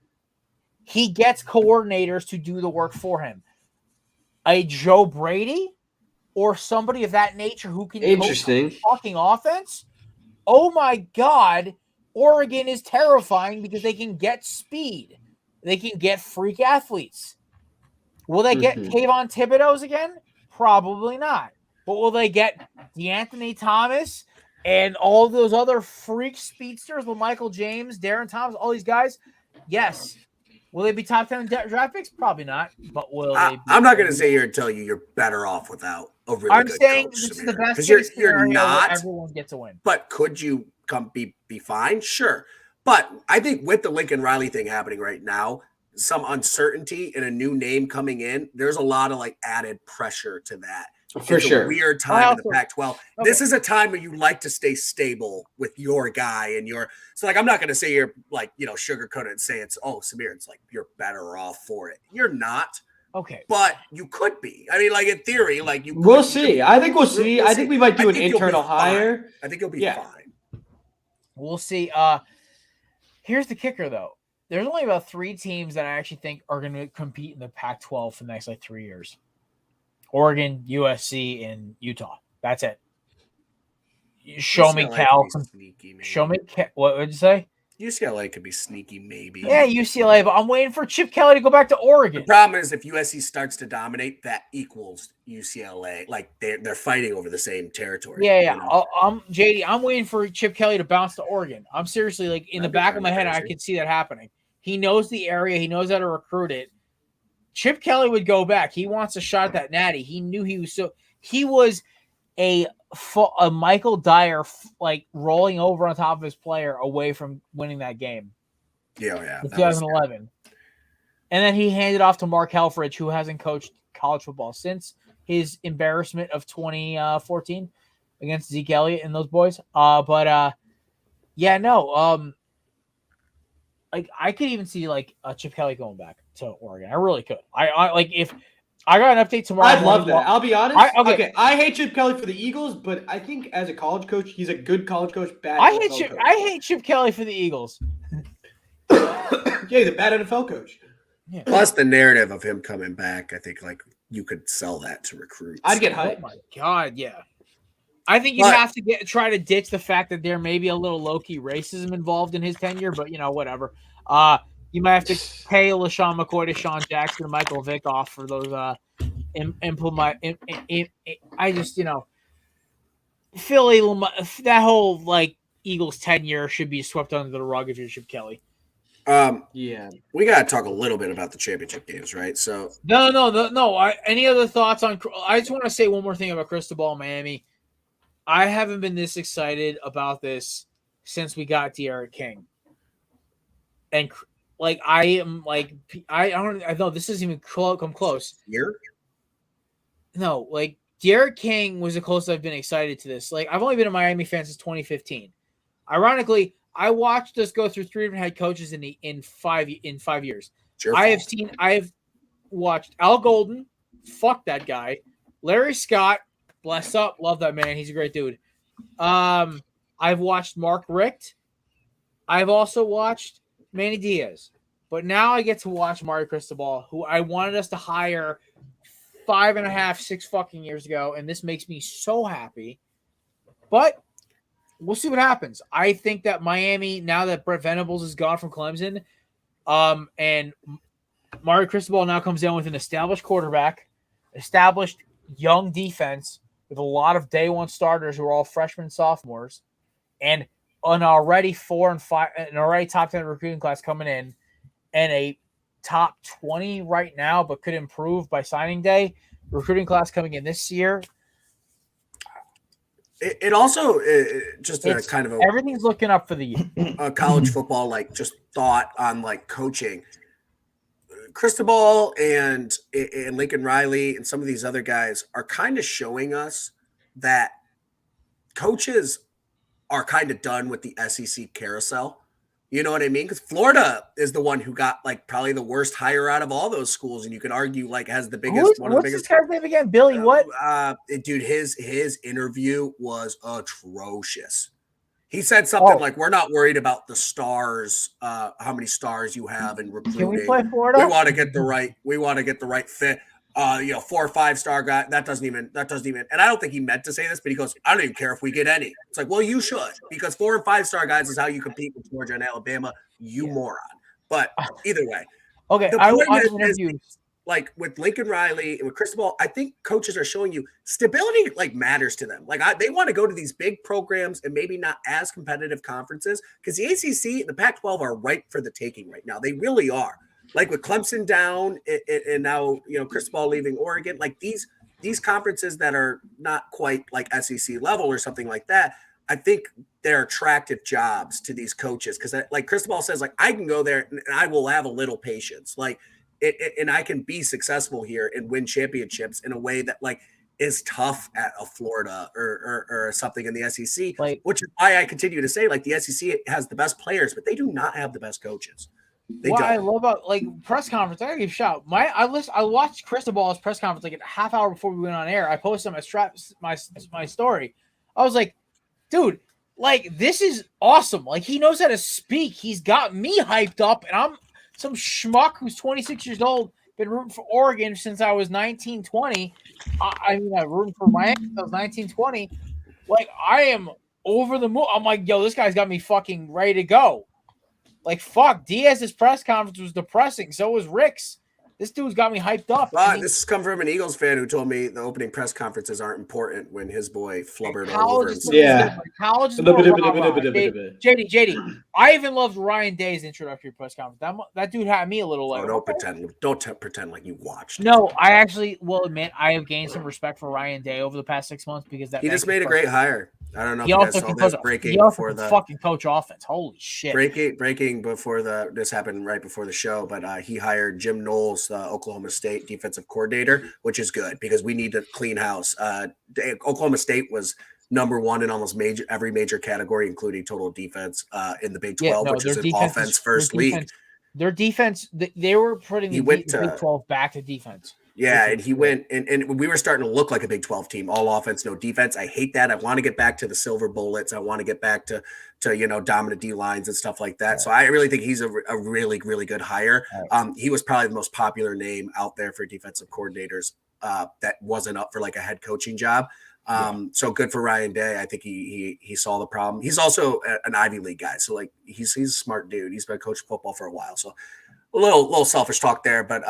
He gets coordinators to do the work for him. A Joe Brady or somebody of that nature who can coach a fucking offense. Oh my God, Oregon is terrifying because they can get speed. They can get freak athletes. Will they get Kayvon Thibodeau's again? Probably not. But will they get DeAnthony Thomas and all those other freak speedsters with Michael James, Darren Thomas, all these guys? Yes. Will they be top 10 draft picks? Probably not. But will they? I'm not going to sit here and tell you you're better off without a really good coach. I'm saying this is the best case you're not. Everyone gets a win. But could you be fine? Sure. But I think with the Lincoln Riley thing happening right now, some uncertainty and a new name coming in, there's a lot of like added pressure to that. For It's sure. a weird time in the Also- Pac-12. Okay. This is a time where you like to stay stable with your guy and your. So like, I'm not going to say you're like, sugarcoat it and say it's, oh, Samir, it's like you're better off for it. You're not, Okay. but you could be. I mean, like in theory, like you. We'll could- see. I think we'll see. We'll I think we might do I an think you'll be internal fine. hire. I think you'll be Yeah. fine. We'll see. Here's the kicker, though. There's only about 3 teams that I actually think are going to compete in the Pac-12 for the next 3 years: Oregon, USC, and Utah. That's it. Show me UCLA Cal. could be sneaky, maybe. Show me what would you say? UCLA could be sneaky, maybe. Yeah, UCLA, but I'm waiting for Chip Kelly to go back to Oregon. The problem is if USC starts to dominate, that equals UCLA. Like they're fighting over the same territory. Yeah. you know? I'm JD. I'm waiting for Chip Kelly to bounce to Oregon. I'm seriously in the That'd be back of my kinda head, I crazy. could see that happening. He knows the area. He knows how to recruit it. Chip Kelly would go back. He wants a shot at that natty. He knew he was so. He was a Michael Dyer rolling over on top of his player away from winning that game Yeah. in 2011. And then he handed off to Mark Helfrich, who hasn't coached college football since his embarrassment of 2014 against Zeke Elliott and those boys. I could even see Chip Kelly going back to Oregon. I really could. I if I got an update tomorrow. I'd love morning, that. I'll be honest. okay. I hate Chip Kelly for the Eagles, but I think as a college coach, he's a good college coach. Bad. I NFL hate coach. Chip Kelly for the Eagles. Yeah, he's a bad NFL coach. Yeah. Plus the narrative of him coming back, I think like you could sell that to recruits. I'd get Oh hyped. my god, yeah. I think you'd But- have to try to ditch the fact that there may be a little low-key racism involved in his tenure, but whatever. You might have to pay LaShawn McCoy, Deshaun Jackson, and Michael Vick off for those I just Philly, that whole Eagles tenure should be swept under the rug if you're Chip Kelly. Yeah. We got to talk a little bit about the championship games, right? So No. Any other thoughts on? I just want to say one more thing about Cristobal, Miami. I haven't been this excited about this since we got De'Aaron King, and I know this isn't even come close. here, No, De'Aaron King was the closest I've been excited to this. I've only been a Miami fan since 2015. Ironically, I watched us go through 3 different head coaches in 5 years. it's your I fault. have watched Al Golden, fuck that guy. Larry Scott, bless up, love that man. He's a great dude. I've watched Mark Richt. I've also watched Manny Diaz. But now I get to watch Mario Cristobal, who I wanted us to hire 5.5, 6 fucking years ago, and this makes me so happy. But we'll see what happens. I think that Miami, now that Brett Venables is gone from Clemson, and Mario Cristobal now comes in with an established quarterback, established young defense with a lot of day one starters who are all freshmen, sophomores, and an already 4 and 5, an already top 10 recruiting class coming in, and a top 20 right now, but could improve by signing day recruiting class coming in this year. It also just a It's- kind of Everything's looking up for the year. a college football just thought on coaching. Cristobal and Lincoln Riley and some of these other guys are kind of showing us that coaches are kind of done with the SEC carousel. You know what I mean? Because Florida is the one who got probably the worst hire out of all those schools, and you could argue has the biggest one of the What's biggest. this guy's name again? Billy what? Dude, his interview was atrocious. He said something like, "We're not worried about the stars, how many stars you have in recruiting. Can we play Florida? We want to get the right fit. 4 or 5 star guy. That doesn't even. And I don't think he meant to say this, but he goes, I don't even care if we get any. It's like, well, you should, because 4 and 5 star guys is how you compete with Georgia and Alabama. You moron. But either way, Okay, the I point want is- interviews. with Lincoln Riley and with Cristobal, I think coaches are showing you stability matters to them. They want to go to these big programs and maybe not as competitive conferences, because the ACC and the Pac-12 are ripe for the taking right now. They really are. With Clemson down and now Cristobal leaving Oregon, these conferences that are not quite SEC level or something like that. I think they're attractive jobs to these coaches because, like Cristobal says, like I can go there and I will have a little patience, and I can be successful here and win championships in a way that like is tough at a Florida or something in the SEC. Like, which is why I continue to say like the SEC has the best players, but they do not have the best coaches. What I love about like press conference, I gotta give a shout. I watched Cristobal's press conference like a half hour before we went on air. I posted my story. I was like, dude, like this is awesome. Like he knows how to speak. He's got me hyped up, and I'm some schmuck who's 26 years old, been rooting for Oregon since I was 19, 20. I rooting for Miami since I was 19, 20. Like I am over the moon. I'm like, yo, this guy's got me fucking ready to go. Like, fuck, Diaz's press conference was depressing. So was Rick's. This dude's got me hyped up. This has come from an Eagles fan who told me the opening press conferences aren't important when his boy flubbered all over himself. Yeah. College is more JD. I even loved Ryan Day's introductory press conference. That dude had me a little like. Oh, don't pretend like you watched. No, I actually will admit I have gained some respect for Ryan Day over the past 6 months because he just made a great hire. I don't know if he you also guys saw can this coach, breaking he also before can the fucking coach offense. Holy shit! Breaking before this happened right before the show, but he hired Jim Knowles, the Oklahoma State defensive coordinator, which is good because we need to clean house. Oklahoma State was number one in almost every major category, including total defense in the Big 12, which is an offense first league. Their defense, they were putting the Big 12 back to defense. Yeah, and he went and we were starting to look like a Big 12 team, all offense, no defense. I hate that. I want to get back to the silver bullets. I want to get back to dominant D lines and stuff like that. Right. So I really think he's a really, really good hire. Right. He was probably the most popular name out there for defensive coordinators that wasn't up for like a head coaching job. So good for Ryan Day. I think he saw the problem. He's also an Ivy League guy. So like he's a smart dude. He's been coaching football for a while. So a little selfish talk there, but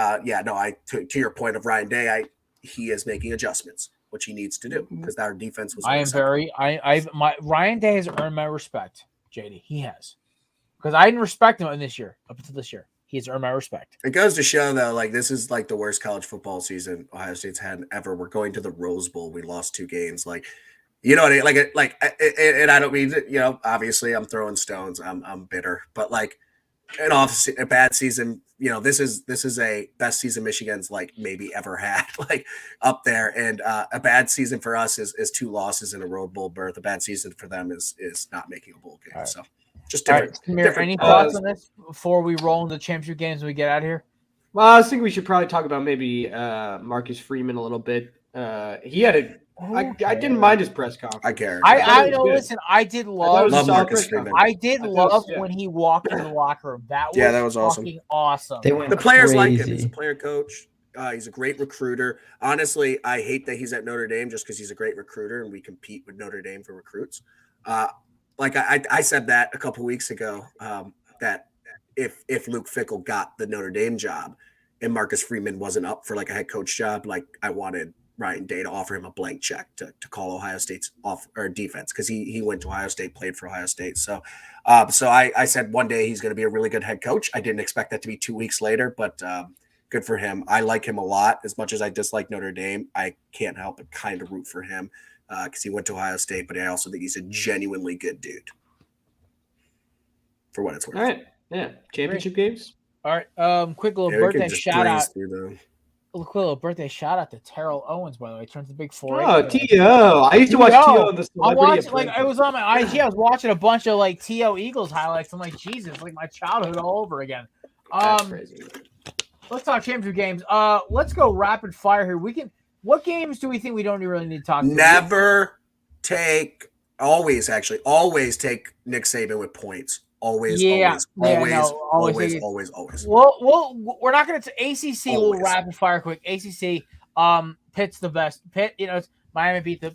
to your point of Ryan Day, he is making adjustments, which he needs to do because our defense was. Ryan Day has earned my respect, JD. He has, because I didn't respect him up until this year. He has earned my respect. It goes to show though, like this is like the worst college football season Ohio State's had ever. We're going to the Rose Bowl. We lost 2 games. Like, you know what I mean? And I don't mean obviously I'm throwing stones. I'm bitter, but like. A bad season, this is a best season Michigan's like maybe ever had, like up there. And a bad season for us is 2 losses in a Road Bowl berth. A bad season for them is not making a bowl game. Right. So just different. Right. Samir, any thoughts on this before we roll into the championship games and we get out of here? Well, I think we should probably talk about maybe Marcus Freeman a little bit. He had I didn't mind his press conference. I care. I know. Listen, I did love Marcus Freeman. I did love when he walked in the locker room. That was awesome. The players like him. He's a player coach. He's a great recruiter. Honestly, I hate that he's at Notre Dame just because he's a great recruiter and we compete with Notre Dame for recruits. Like I said that a couple weeks ago that if Luke Fickell got the Notre Dame job and Marcus Freeman wasn't up for like a head coach job, like I wanted Ryan Day to offer him a blank check to call Ohio State's defense because he went to Ohio State, played for Ohio State. So I said one day he's going to be a really good head coach. I didn't expect that to be 2 weeks later, but good for him. I like him a lot. As much as I dislike Notre Dame, I can't help but kind of root for him because he went to Ohio State, but I also think he's a genuinely good dude for what it's worth. All right. Yeah. Championship games. All right. Quick little birthday shout out. Quick little birthday shout out to Terrell Owens, by the way. He turns the big 4. Oh, T.O. I used to watch T.O. on the Celebrity. I was on my IG. I was watching a bunch of like T.O. Eagles highlights. I'm like, Jesus, like my childhood all over again. That's crazy. Let's talk championship games. Let's go rapid fire here. What games do we think we don't really need to talk about? Always take Nick Saban with points. Always. Well, we're not going to ACC. We'll rapid fire quick. ACC. Pitt's the best. Pitt, it's Miami beat the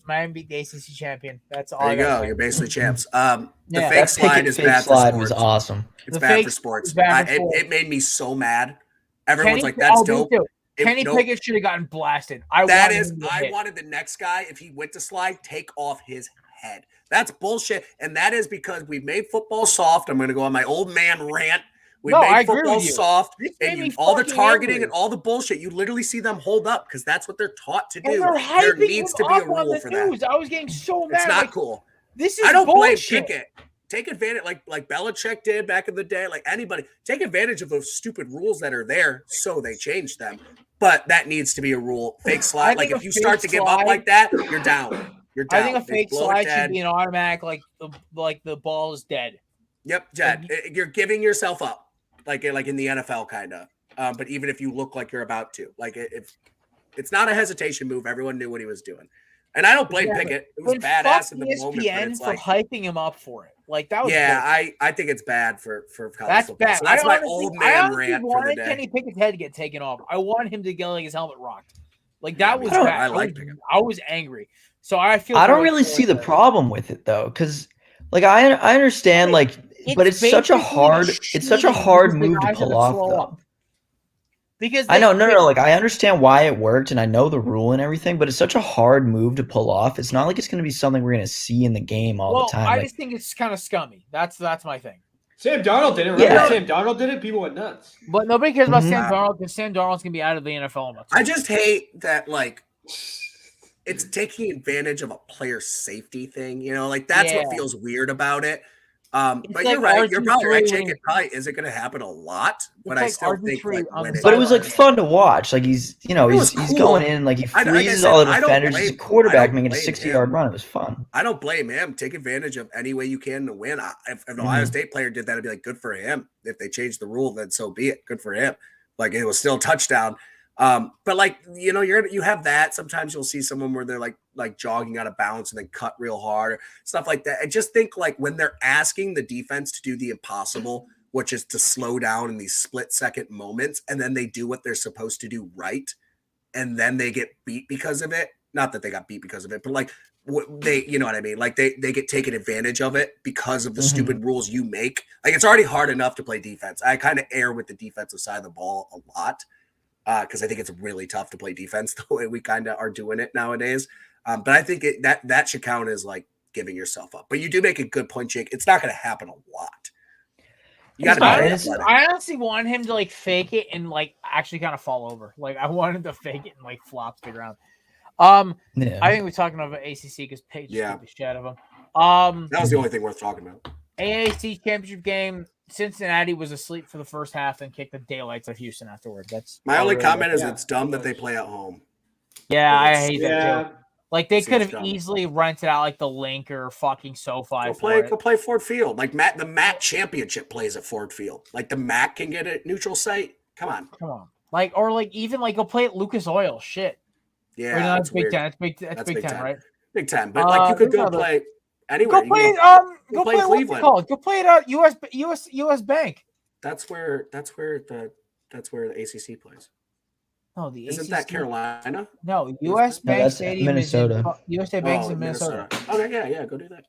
ACC champion. That's all. There you go. You're basically champs. The fake slide is bad for sports. Was awesome. It's bad for sports. It made me so mad. Everyone's like, "That's dope." Kenny Pickett should have gotten blasted. I wanted the next guy, if he went to slide, take off his head. That's bullshit. And that is because we've made football soft. I'm going to go on my old man rant. Made football soft. And all the targeting and all the bullshit, you literally see them hold up because that's what they're taught to do. There needs to be a rule for that. I was getting so mad. It's not cool. This is I don't bullshit. blame Pickett. Take advantage, like Belichick did back in the day. Like anybody, take advantage of those stupid rules that are there, so they changed them. But that needs to be a rule. Fake slide. Like if you start to give up like that, you're down. You're down. I think a fake blow it slide dead. should be an automatic, like the ball is dead. Yep, Jed. You're giving yourself up, like in the NFL, kind of. But even if you look like you're about to, like if it's not a hesitation move, everyone knew what he was doing. And I don't blame Pickett. It was badass in the moment. But it's for like, hyping him up for it. Like that was I think it's bad for college that's football. bad. So that's my old man I rant for the wanted day. Kenny Pickett's head to get taken off. I want him to get like his helmet rocked. Like that was bad. I like Pickett. I was angry. So I don't really see the problem with it though, because like I understand but it's such a hard move to pull off though. Because I know, no, like I understand why it worked and I know the rule and everything, but it's such a hard move to pull off. It's not like it's going to be something we're going to see in the game all the time. I just think it's kind of scummy. That's my thing. Sam Darnold did it. Remember Sam Darnold did it? People went nuts. But nobody cares about Sam Darnold because Sam Darnold's going to be out of the NFL. I just hate that, like, it's taking advantage of a player safety thing. You know, like that's what feels weird about it. But like you're right. You're probably right, Jake. It probably isn't going to happen a lot, but I still think like but it was like fun to watch. Like he's cool. Going in like he freezes all the defenders. He's a quarterback making a 60-yard run. It was fun. I don't blame him. Take advantage of any way you can to win. If an Ohio State player did that, I'd be like, good for him. If they changed the rule, then so be it. Good for him. Like it was still a touchdown. But like you have that. Sometimes you'll see someone where they're like jogging out of bounds and then cut real hard or stuff like that. I just think like when they're asking the defense to do the impossible, which is to slow down in these split-second moments, and then they do what they're supposed to do right, and then they get beat because of it. Not that they got beat because of it, but like you know what I mean? Like they get taken advantage of it because of the stupid rules you make. Like it's already hard enough to play defense. I kind of err with the defensive side of the ball a lot. Because I think it's really tough to play defense the way we kind of are doing it nowadays. But I think that should count as like giving yourself up. But you do make a good point, Jake. It's not going to happen a lot. You got to. I honestly want him to like fake it and like actually kind of fall over. Like I want him to fake it and like flop to the ground. I think we're talking about ACC because Page beat the shit out of him. That was the only thing worth talking about. AAC championship game. Cincinnati was asleep for the first half and kicked the daylights of Houston afterward. That's my only comment is it's dumb that they play at home. Yeah, I hate that too. Like they could have easily rented out like the Link or fucking SoFi. Go play Ford Field. Like the MAC championship plays at Ford Field. Like the MAC can get a neutral site. Come on. Like even go play at Lucas Oil. Shit. Yeah, that's Big Ten. That's Big Ten, right? Big Ten. But like you could go play. Anyway, go play Cleveland. Go play it US Bank. That's where the ACC plays. No, isn't that Carolina? No, US Bank Stadium, Minnesota. USA Bank's in Minnesota. Okay, yeah, go do that.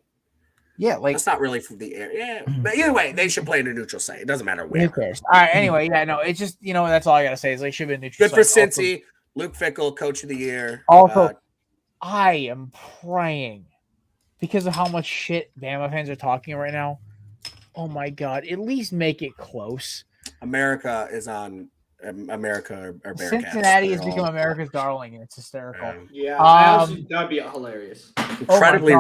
Yeah, like that's not really from the air. Yeah, but either way, they should play in a neutral site. It doesn't matter where. Who cares? All right. Anyway, it's just that's all I gotta say is they should be a neutral. Good for Cincy. Luke Fickell, Coach of the Year. Also, I am praying. Because of how much shit Bama fans are talking right now. Oh my God. At least make it close. America is on America or Bearcats. Cincinnati has become America's darling and it's hysterical. Yeah, that'd be hilarious. Incredibly,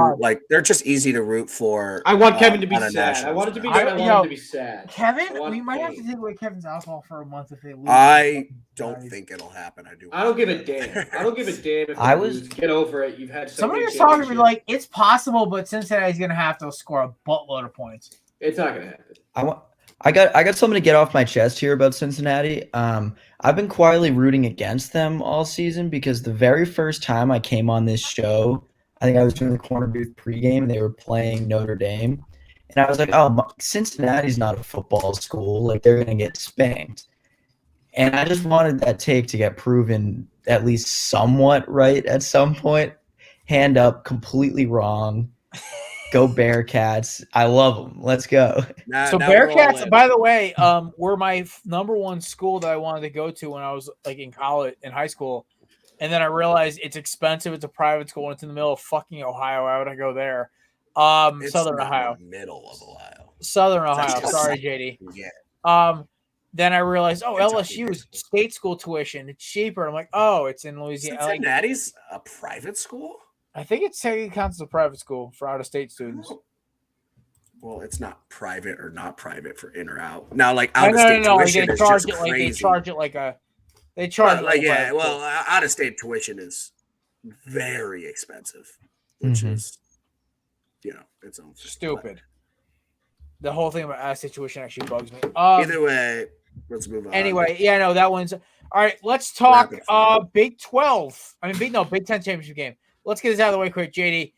they're just easy to root for. I want Kevin to be sad. I want it to be good. I want him to be sad. Kevin, we might have to take away Kevin's alcohol for a month if they lose. I don't think it'll happen. I don't give a damn. I don't give a damn if lose. Get over it. You've had somebody was talking to me like it's possible, but Cincinnati's gonna have to score a buttload of points. It's not gonna happen. I got something to get off my chest here about Cincinnati. I've been quietly rooting against them all season because the very first time I came on this show, I think I was doing the Korner Booth pregame and they were playing Notre Dame. And I was like, Cincinnati's not a football school. Like, they're going to get spanked. And I just wanted that take to get proven at least somewhat right at some point. Hand up, completely wrong. Go Bearcats. I love them. Let's go. So Bearcats, by the way, were my number one school that I wanted to go to when I was like in high school. And then I realized it's expensive. It's a private school and it's in the middle of fucking Ohio. Why would I go there? Southern Ohio. Middle of Ohio. Southern Ohio. Sorry, JD. Yeah. Then I realized, LSU is state school tuition. It's cheaper. I'm like, it's in Louisiana. Cincinnati's a private school? I think it technically counts as a private school for out-of-state students. Well, it's not private or not private for in or out. Now, like No, out-of-state no, like tuition they is charge just it like crazy. they charge it like a. They charge Like, it yeah, private well, school. out-of-state tuition is very expensive, which is, its own thing. Stupid. The whole thing about out-of-state tuition actually bugs me. Either way, let's move on. Anyway, yeah, no, that one's all right. Let's talk Rapid fire. Big 12. I mean, Big 10 championship game. Let's get this out of the way quick, JD.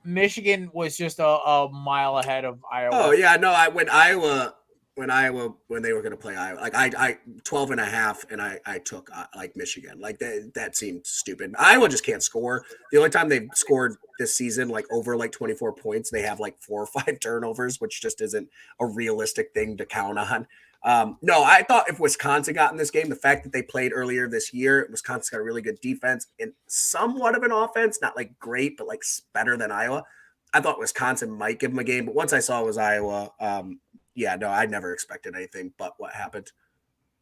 Michigan was just a mile ahead of Iowa. Oh yeah, no, when they were going to play Iowa, like I 12 and a half, and I took like Michigan. Like that seemed stupid. Iowa just can't score. The only time they've scored this season, like over like 24 points, they have like 4 or 5 turnovers, which just isn't a realistic thing to count on. No, I thought if Wisconsin got in this game, the fact that they played earlier this year, Wisconsin got a really good defense and somewhat of an offense, not like great, but like better than Iowa. I thought Wisconsin might give them a game, but once I saw it was Iowa, yeah, no, I never expected anything but what happened.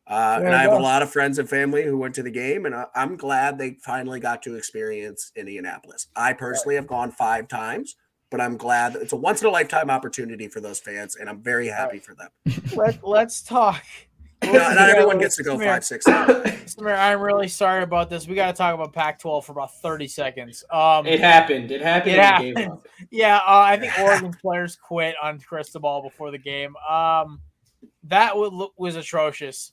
And I have a lot of friends and family who went to the game, and I'm glad they finally got to experience Indianapolis. I personally have gone 5 times, but I'm glad that it's a once-in-a-lifetime opportunity for those fans, and I'm very happy for them. Let's talk. Not everyone gets to go 5, 6 times. Samir, I'm really sorry about this. We got to talk about Pac-12 for about 30 seconds. It happened. It happened. It happened. Game up. Yeah, I think Oregon players quit on Cristobal before the game. That was atrocious.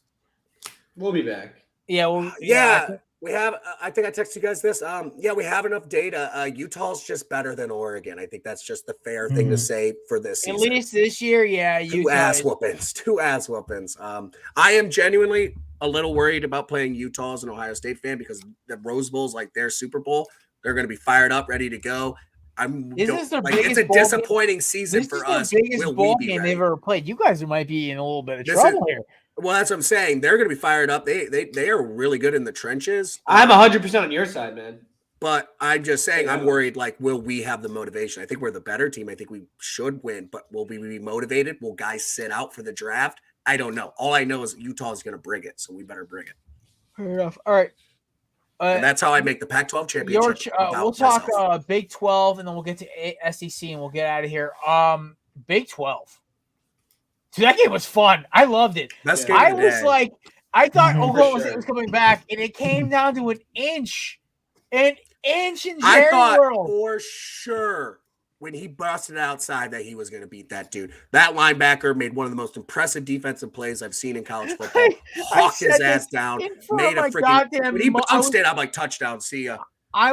We'll be back. Yeah, well, yeah. We have, I think I texted you guys this. Yeah, we have enough data. Utah's just better than Oregon. I think that's just the fair thing to say for this season. At least this year, yeah. Two ass whoopings. I am genuinely a little worried about playing Utah as an Ohio State fan because the Rose Bowl's like their Super Bowl. They're going to be fired up, ready to go. It's a disappointing season for us. This is the biggest bowl game they've ever played. You guys might be in a little bit of trouble here. Well, that's what I'm saying. They're going to be fired up. They are really good in the trenches. I'm 100% on your side, man. But I'm just saying, I'm worried, like, will we have the motivation? I think we're the better team. I think we should win. But will we be motivated? Will guys sit out for the draft? I don't know. All I know is Utah is going to bring it, so we better bring it. Fair enough. All right. And that's how I make the Pac-12 championship. We'll talk Big 12, and then we'll get to SEC, and we'll get out of here. Big 12. Dude, that game was fun. I loved it. Best game of the day. I thought Oklahoma State was coming back, and it came down to an inch. An inch in Jerry I thought World. For sure when he busted outside that he was going to beat that dude. That linebacker made one of the most impressive defensive plays I've seen in college football. Hawked his ass down. Made a freaking – when he punched it, I'm like, touchdown, see ya. I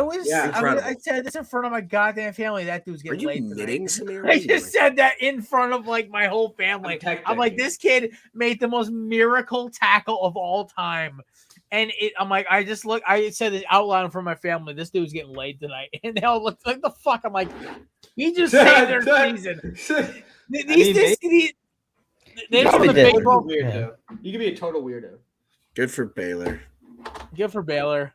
said this in front of my goddamn family. That dude's getting late. Are you knitting, Samir? I just said that in front of like my whole family. I'm like, this kid made the most miracle tackle of all time. And I'm like, I said this out loud in front of my family. This dude's getting laid tonight. And they all looked like the fuck. I'm like, he just saved their season. You can be a total weirdo. Good for Baylor. Good for Baylor.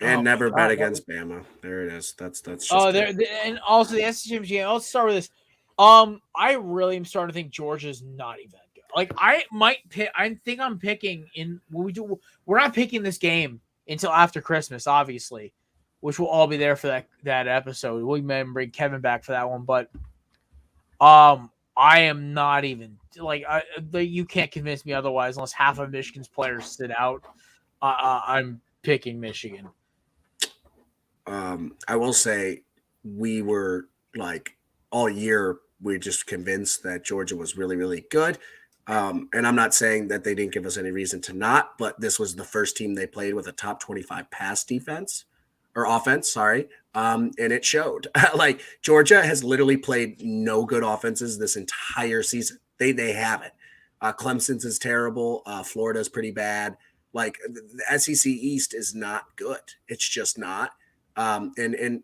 And never bet against Bama. There it is. That's just and also the SEC championship. Let's start with this. I really am starting to think Georgia's not even good. Like I might pick. I think I'm picking in. We're not picking this game until after Christmas, obviously, which will all be there for that episode. We may bring Kevin back for that one, but I am not even like you can't convince me otherwise unless half of Michigan's players sit out. I'm picking Michigan. I will say we were like all year we're just convinced that Georgia was really, really good. And I'm not saying that they didn't give us any reason to not, but this was the first team they played with a top 25 pass defense or offense. Sorry. And it showed. Like Georgia has literally played no good offenses this entire season. They haven't. Clemson's is terrible. Florida's pretty bad. Like the SEC East is not good. It's just not. And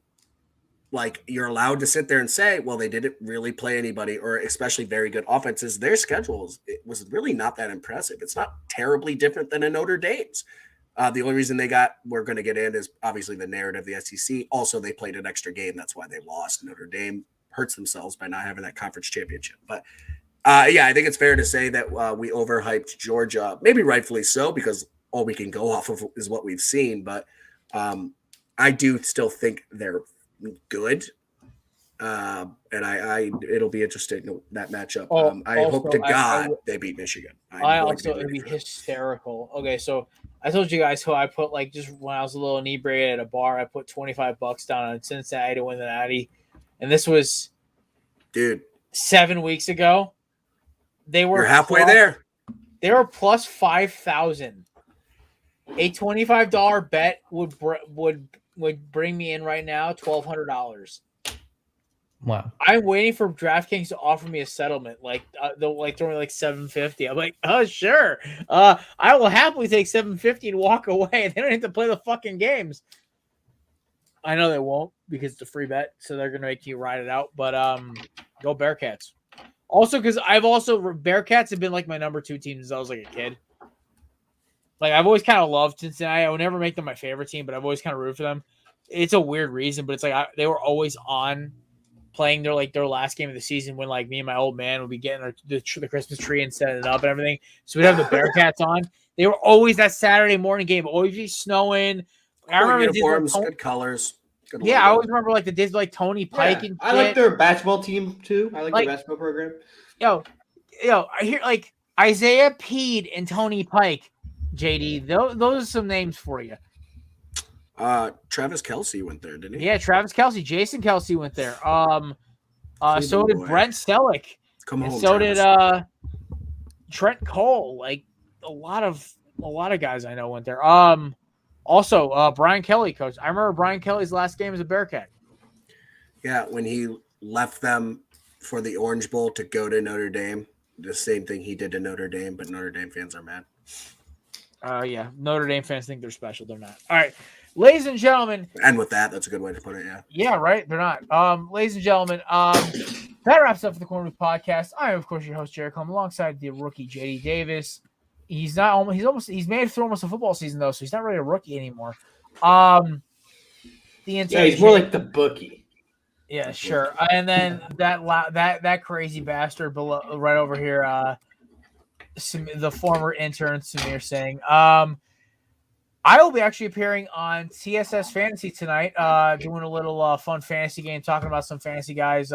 like you're allowed to sit there and say, well, they didn't really play anybody or especially very good offenses. Their schedules, it was really not that impressive. It's not terribly different than a Notre Dame's. The only reason we're going to get in is obviously the narrative of the SEC. Also, they played an extra game. That's why they lost. Notre Dame hurts themselves by not having that conference championship. But yeah, I think it's fair to say that we overhyped Georgia, maybe rightfully so, because all we can go off of is what we've seen. But I do still think they're good. And it'll be interesting that matchup. I hope to God they beat Michigan. It'd be hysterical. Okay, so I told you guys who I put like just when I was a little inebriated at a bar, I put $25 down on Cincinnati to win the Natty, and this was 7 weeks ago. You're halfway there. They were plus 5,000. A $25 bet would bring me in right now $1,200. Wow. I'm waiting for DraftKings to offer me a settlement. They'll throw me like $750. I'm like, oh sure. I will happily take $750 and walk away. They don't have to play the fucking games. I know they won't because it's a free bet, so they're gonna make you ride it out. But go Bearcats. Also, because Bearcats have been like my number 2 team since I was like a kid. Like I've always kind of loved Cincinnati. I would never make them my favorite team, but I've always kind of rooted for them. It's a weird reason, but it's like they were always on. Playing their last game of the season when like me and my old man would be getting the Christmas tree and setting it up and everything. So we'd have the Bearcats on. They were always that Saturday morning game, always be snowing. I remember uniforms, good colors. Good I always remember like the days like Tony Pike and I like their basketball team too. I like the basketball program. Yo, I hear like Isaiah Peed and Tony Pike, JD. Those are some names for you. Travis Kelce went there, didn't he? Yeah, Travis Kelce, Jason Kelce went there. So did Brent Selleck. So Travis. did Trent Cole. Like a lot of guys I know went there. Also Brian Kelly, coach. I remember Brian Kelly's last game as a Bearcat. Yeah, when he left them for the Orange Bowl to go to Notre Dame, the same thing he did to Notre Dame, but Notre Dame fans are mad. Yeah, Notre Dame fans think they're special. They're not. All right. Ladies and gentlemen. And with that, that's a good way to put it, yeah. Yeah, right. They're not. Ladies and gentlemen, that wraps up for the Korner Booth podcast. I am, of course, your host, Jared Clum, alongside the rookie JD Davis. He's made it through almost a football season though, so he's not really a rookie anymore. He's more like the bookie. Yeah, sure. And then that crazy bastard below, right over here, the former intern Samir Singh. I will be actually appearing on TSS Fantasy tonight, doing a little fun fantasy game, talking about some fantasy guys,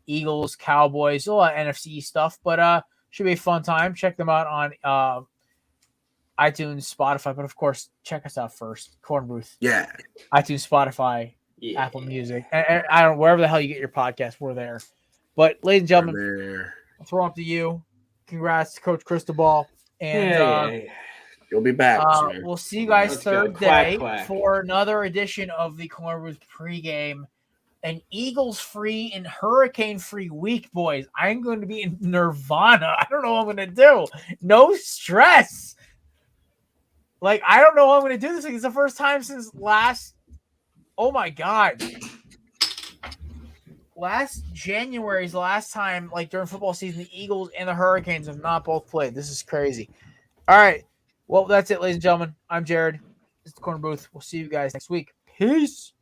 Eagles, Cowboys, a lot of NFC stuff, but should be a fun time. Check them out on iTunes, Spotify, but of course, check us out first. Korner Booth. Yeah. iTunes, Spotify, Apple Music. And I don't know, wherever the hell you get your podcast, we're there. But ladies and gentlemen, I'll throw up to you. Congrats to Coach Cristobal. And you'll be back. We'll see you guys Thursday for another edition of the Korner Booth pregame. An Eagles-free and Hurricane-free week, boys. I'm going to be in Nirvana. I don't know what I'm going to do. No stress. Like, I don't know what I'm going to do this week. It's the first time since oh my God. Last January is the last time, like, during football season, the Eagles and the Hurricanes have not both played. This is crazy. All right. Well, that's it, ladies and gentlemen. I'm Jared. This is the Korner Booth. We'll see you guys next week. Peace.